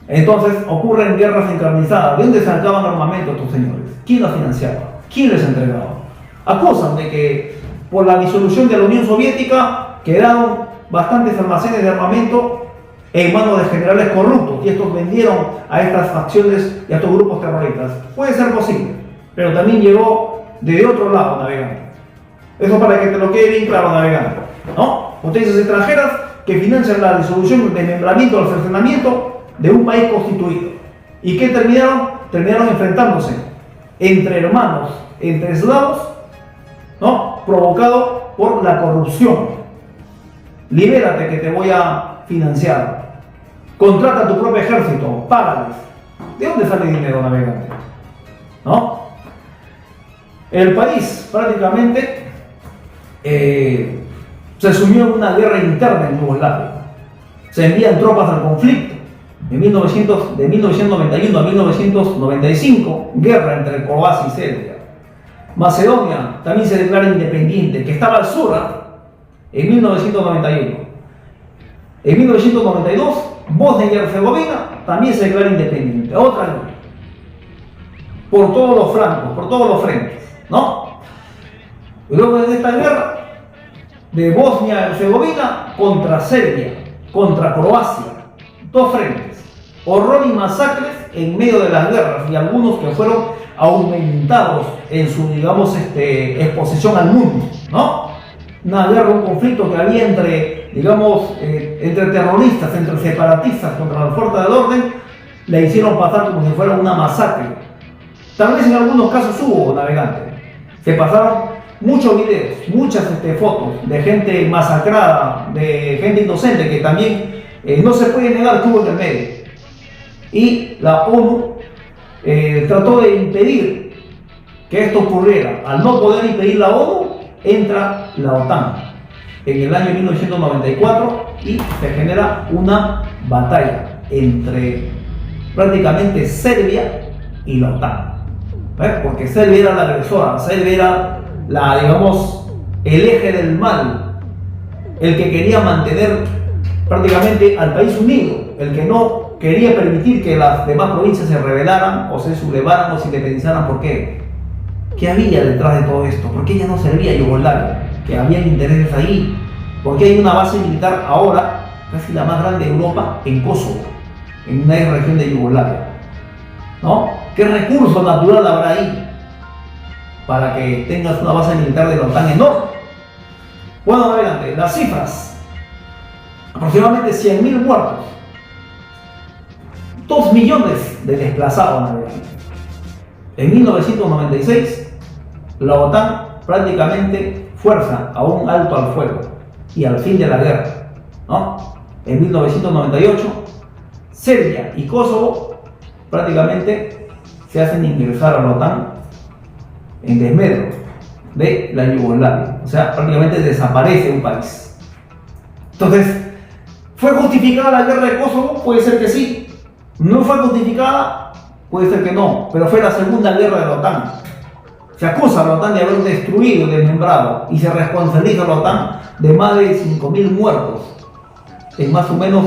Entonces ocurren guerras encarnizadas. ¿De dónde sacaban armamento estos señores? ¿Quién los financiaba? ¿Quién les entregaba? Acusan de que por la disolución de la Unión Soviética quedaron bastantes almacenes de armamento en manos de generales corruptos y estos vendieron a estas facciones y a estos grupos terroristas. Puede ser posible, pero también llegó de otro lado navegando. Eso para que te lo quede bien claro navegando, ¿no? Potencias extranjeras que financian la disolución, el desmembramiento, el cercenamiento de un país constituido. ¿Y qué terminaron? Terminaron enfrentándose entre hermanos, entre eslavos, ¿no? Provocado por la corrupción. Libérate que te voy a financiar. Contrata tu propio ejército, págales. ¿De dónde sale dinero navegante? ¿No? El país prácticamente se sumió en una guerra interna en Yugoslavia. Se envían tropas al conflicto. De 1991 a 1995, guerra entre Croacia y Serbia. Macedonia también se declara independiente, que estaba al sur, en 1991. En 1992, Bosnia y Herzegovina también se declara independiente. Otra guerra. Por todos los flancos, por todos los frentes, ¿no? Y luego de esta guerra de Bosnia y Herzegovina contra Serbia, contra Croacia, dos frentes, horror y masacres en medio de las guerras y algunos que fueron aumentados en su, digamos, exposición al mundo, ¿no? Una guerra, un conflicto que había entre, digamos, entre terroristas, entre separatistas contra las fuerzas del orden, le hicieron pasar como si fuera una masacre. Tal vez en algunos casos hubo navegante. Se pasaron muchos videos, muchas fotos de gente masacrada, de gente inocente que también no se puede negar que hubo en el medio. Y la ONU trató de impedir que esto ocurriera. Al no poder impedir la ONU, entra la OTAN en el año 1994 y se genera una batalla entre prácticamente Serbia y la OTAN. Porque Serbia era la agresora, Serbia era la, digamos, el eje del mal, el que quería mantener prácticamente al país unido, el que no quería permitir que las demás provincias se rebelaran o se sublevaran o se independizaran. ¿Por qué? ¿Qué había detrás de todo esto? ¿Por qué ya no servía Yugoslavia? Que habían intereses ahí. ¿Por qué hay una base militar ahora, casi la más grande de Europa, en Kosovo, en una región de Yugoslavia? ¿No? ¿Qué recurso natural habrá ahí para que tengas una base militar de la OTAN enorme? Bueno, adelante, las cifras. Aproximadamente 100.000 muertos. 2 millones de desplazados. En 1996, la OTAN prácticamente fuerza a un alto al fuego y al fin de la guerra, ¿no? En 1998, Serbia y Kosovo prácticamente se hacen ingresar a la OTAN en desmedro de la Yugoslavia. O sea, prácticamente desaparece un país. Entonces, ¿fue justificada la guerra de Kosovo? Puede ser que sí. ¿No fue justificada? Puede ser que no. Pero fue la segunda guerra de la OTAN. Se acusa a la OTAN de haber destruido y desmembrado y se responsabiliza a la OTAN de más de 5.000 muertos en más o menos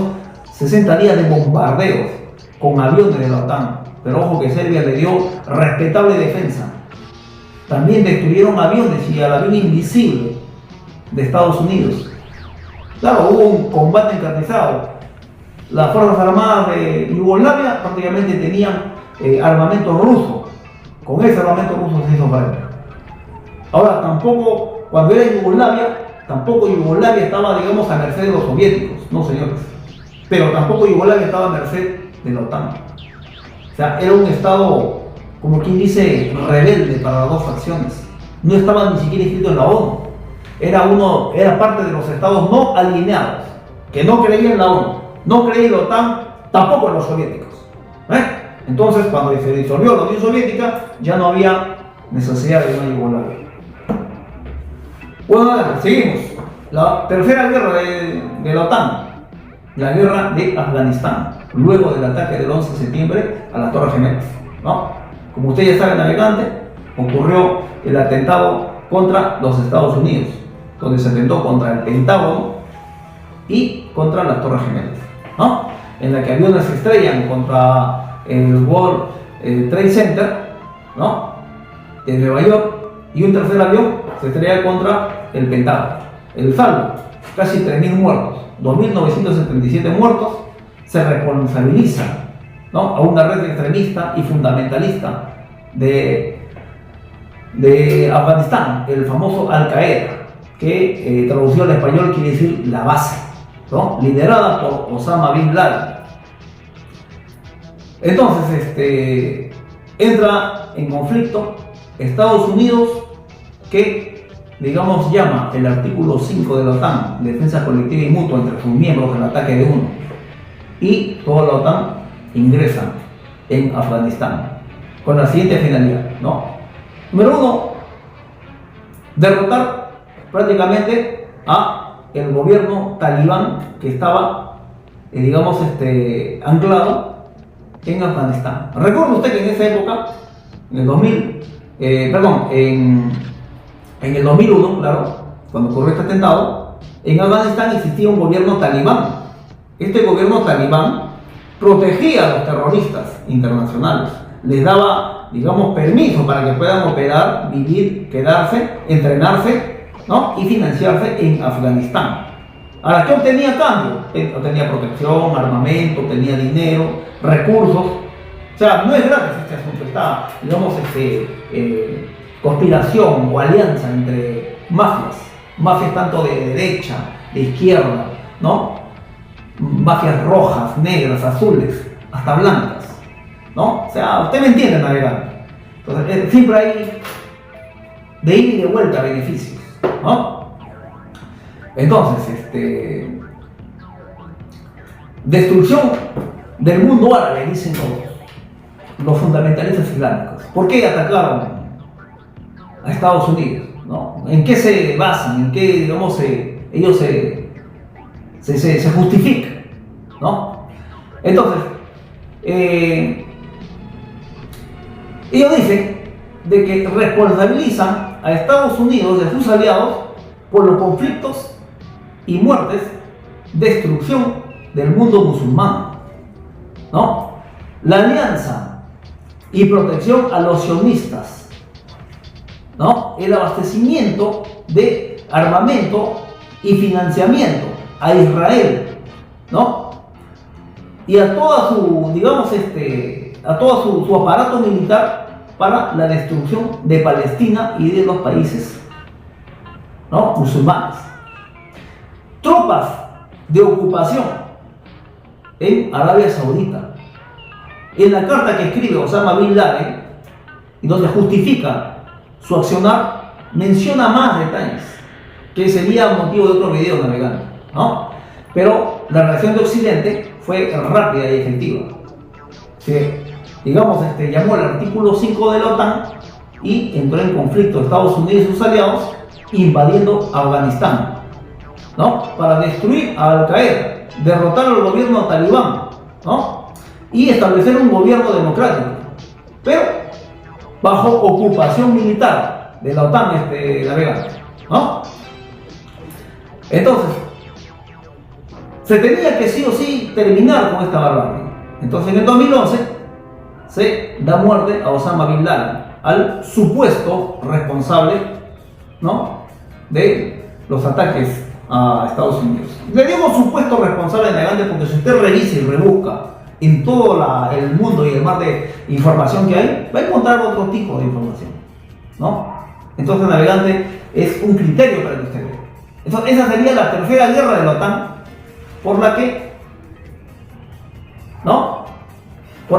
60 días de bombardeos con aviones de la OTAN. Pero ojo que Serbia le dio respetable defensa. También destruyeron aviones y al avión invisible de Estados Unidos. Claro, hubo un combate encarnizado. Las Fuerzas Armadas de Yugoslavia prácticamente tenían armamento ruso. Con ese armamento ruso se hizo frente. Ahora, tampoco, cuando era Yugoslavia, tampoco Yugoslavia estaba, digamos, a merced de los soviéticos, no señores. Pero tampoco Yugoslavia estaba a merced de la OTAN. O sea, era un estado como quien dice, rebelde para las dos facciones. No estaba ni siquiera inscrito en la ONU. Era parte de los estados no alineados, que no creía en la ONU, no creía en la OTAN, tampoco en los soviéticos. Entonces, cuando se disolvió la Unión Soviética, ya no había necesidad de una Yugoslavia. Bueno, seguimos. La tercera guerra de la OTAN, la guerra de Afganistán, luego del ataque del 11 de septiembre a las Torres Gemelas, ¿no? Como ustedes ya saben, navegante, ocurrió el atentado contra los Estados Unidos, donde se atentó contra el Pentágono y contra las Torres Gemelas, ¿no? En la que aviones se estrellan contra el World Trade Center, ¿no? De Nueva York, y un tercer avión se estrella contra el Pentágono. El saldo, casi 3.000 muertos, 2.977 muertos. Se responsabiliza, ¿no?, a una red extremista y fundamentalista de Afganistán, el famoso Al-Qaeda, que traducido al español quiere decir la base, ¿no?, liderada por Osama Bin Laden. Entonces, entra en conflicto Estados Unidos, que, digamos, llama el artículo 5 de la OTAN, defensa colectiva y mutua entre sus miembros en ataque de uno, y toda la OTAN ingresa en Afganistán con la siguiente finalidad, ¿no? Número uno, derrotar prácticamente a el gobierno talibán que estaba, digamos, anclado en Afganistán. Recuerda usted que en esa época, en el 2000, en el 2001, claro, cuando ocurrió este atentado, en Afganistán existía un gobierno talibán. Este gobierno talibán protegía a los terroristas internacionales, les daba, digamos, permiso para que puedan operar, vivir, quedarse, entrenarse, ¿no?, y financiarse en Afganistán. Ahora, ¿qué obtenía a cambio? Obtenía protección, armamento, obtenía dinero, recursos. O sea, no es gratis este asunto, está, digamos, conspiración o alianza entre mafias tanto de derecha, de izquierda, ¿no?, mafias rojas, negras, azules, hasta blancas, ¿no? O sea, usted me entiende, navegante. Entonces, siempre hay de ida y de vuelta beneficios, ¿no? Entonces, destrucción del mundo árabe, dicen los fundamentalistas islámicos. ¿Por qué atacaron a Estados Unidos, ¿no? ¿En qué se basan? ¿En qué, digamos, ellos se justifican, ¿no? Entonces, ellos dicen de que responsabilizan a Estados Unidos de sus aliados por los conflictos y muertes, destrucción del mundo musulmán, ¿no? La alianza y protección a los sionistas, ¿no? El abastecimiento de armamento y financiamiento a Israel, ¿no? Y a toda su, digamos, a todo su aparato militar para la destrucción de Palestina y de los países, ¿no?, musulmanes. Tropas de ocupación en Arabia Saudita. En la carta que escribe Osama Bin Laden, y donde justifica su accionar, menciona más detalles, que sería motivo de otro video navegando, ¿no? Pero la reacción de Occidente fue rápida y efectiva. Digamos, llamó al artículo 5 de la OTAN y entró en conflicto Estados Unidos y sus aliados, invadiendo Afganistán, ¿no?, para destruir a Al-Qaeda, derrotar al gobierno talibán, ¿no?, y establecer un gobierno democrático, pero bajo ocupación militar de la OTAN, ¿no? Entonces, se tenía que sí o sí terminar con esta barbarie. Entonces, en el 2011 se da muerte a Osama Bin Laden, al supuesto responsable, ¿no?, de los ataques a Estados Unidos. Le digo supuesto responsable navegante porque si usted revisa y rebusca en todo el mundo y el mar de información que hay, va a encontrar otro tipo de información, ¿no? Entonces, navegante es un criterio para que usted vea. Entonces, esa sería la tercera guerra de la OTAN, por la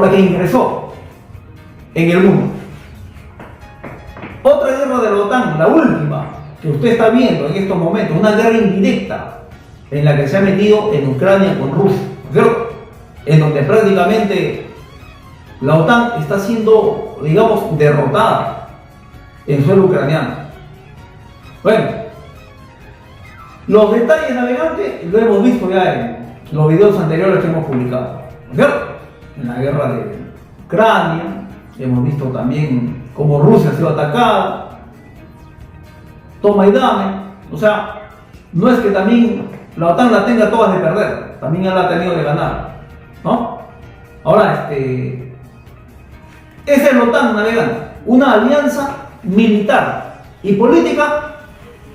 que ingresó en el mundo. Otra guerra de la OTAN, la última, que usted está viendo en estos momentos, una guerra indirecta en la que se ha metido en Ucrania con Rusia, ¿cierto? En donde prácticamente la OTAN está siendo, digamos, derrotada en suelo ucraniano. Bueno, los detalles, navegante, lo hemos visto ya en los videos anteriores que hemos publicado, ¿cierto? En la guerra de Ucrania, hemos visto también cómo Rusia ha sido atacada, toma y dame. O sea, no es que también la OTAN la tenga todas de perder, también la ha tenido de ganar, ¿no? Ahora, esa es la OTAN, navegante, una alianza militar y política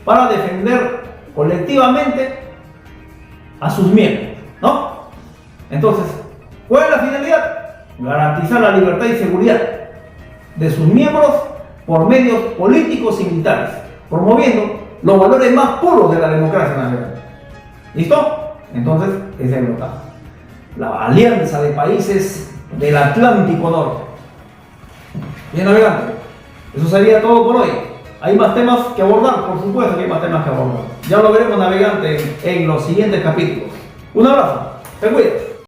para defender colectivamente a sus miembros, ¿no? Entonces, ¿cuál es la finalidad? Garantizar la libertad y seguridad de sus miembros por medios políticos y militares, promoviendo los valores más puros de la democracia nacional. ¿Listo? Entonces, esa es la OTAN, la alianza de países del Atlántico Norte. Bien, navegante, eso sería todo por hoy. Hay más temas que abordar, por supuesto que hay más temas que abordar. Ya lo veremos, navegante, en los siguientes capítulos. Un abrazo, te cuidas.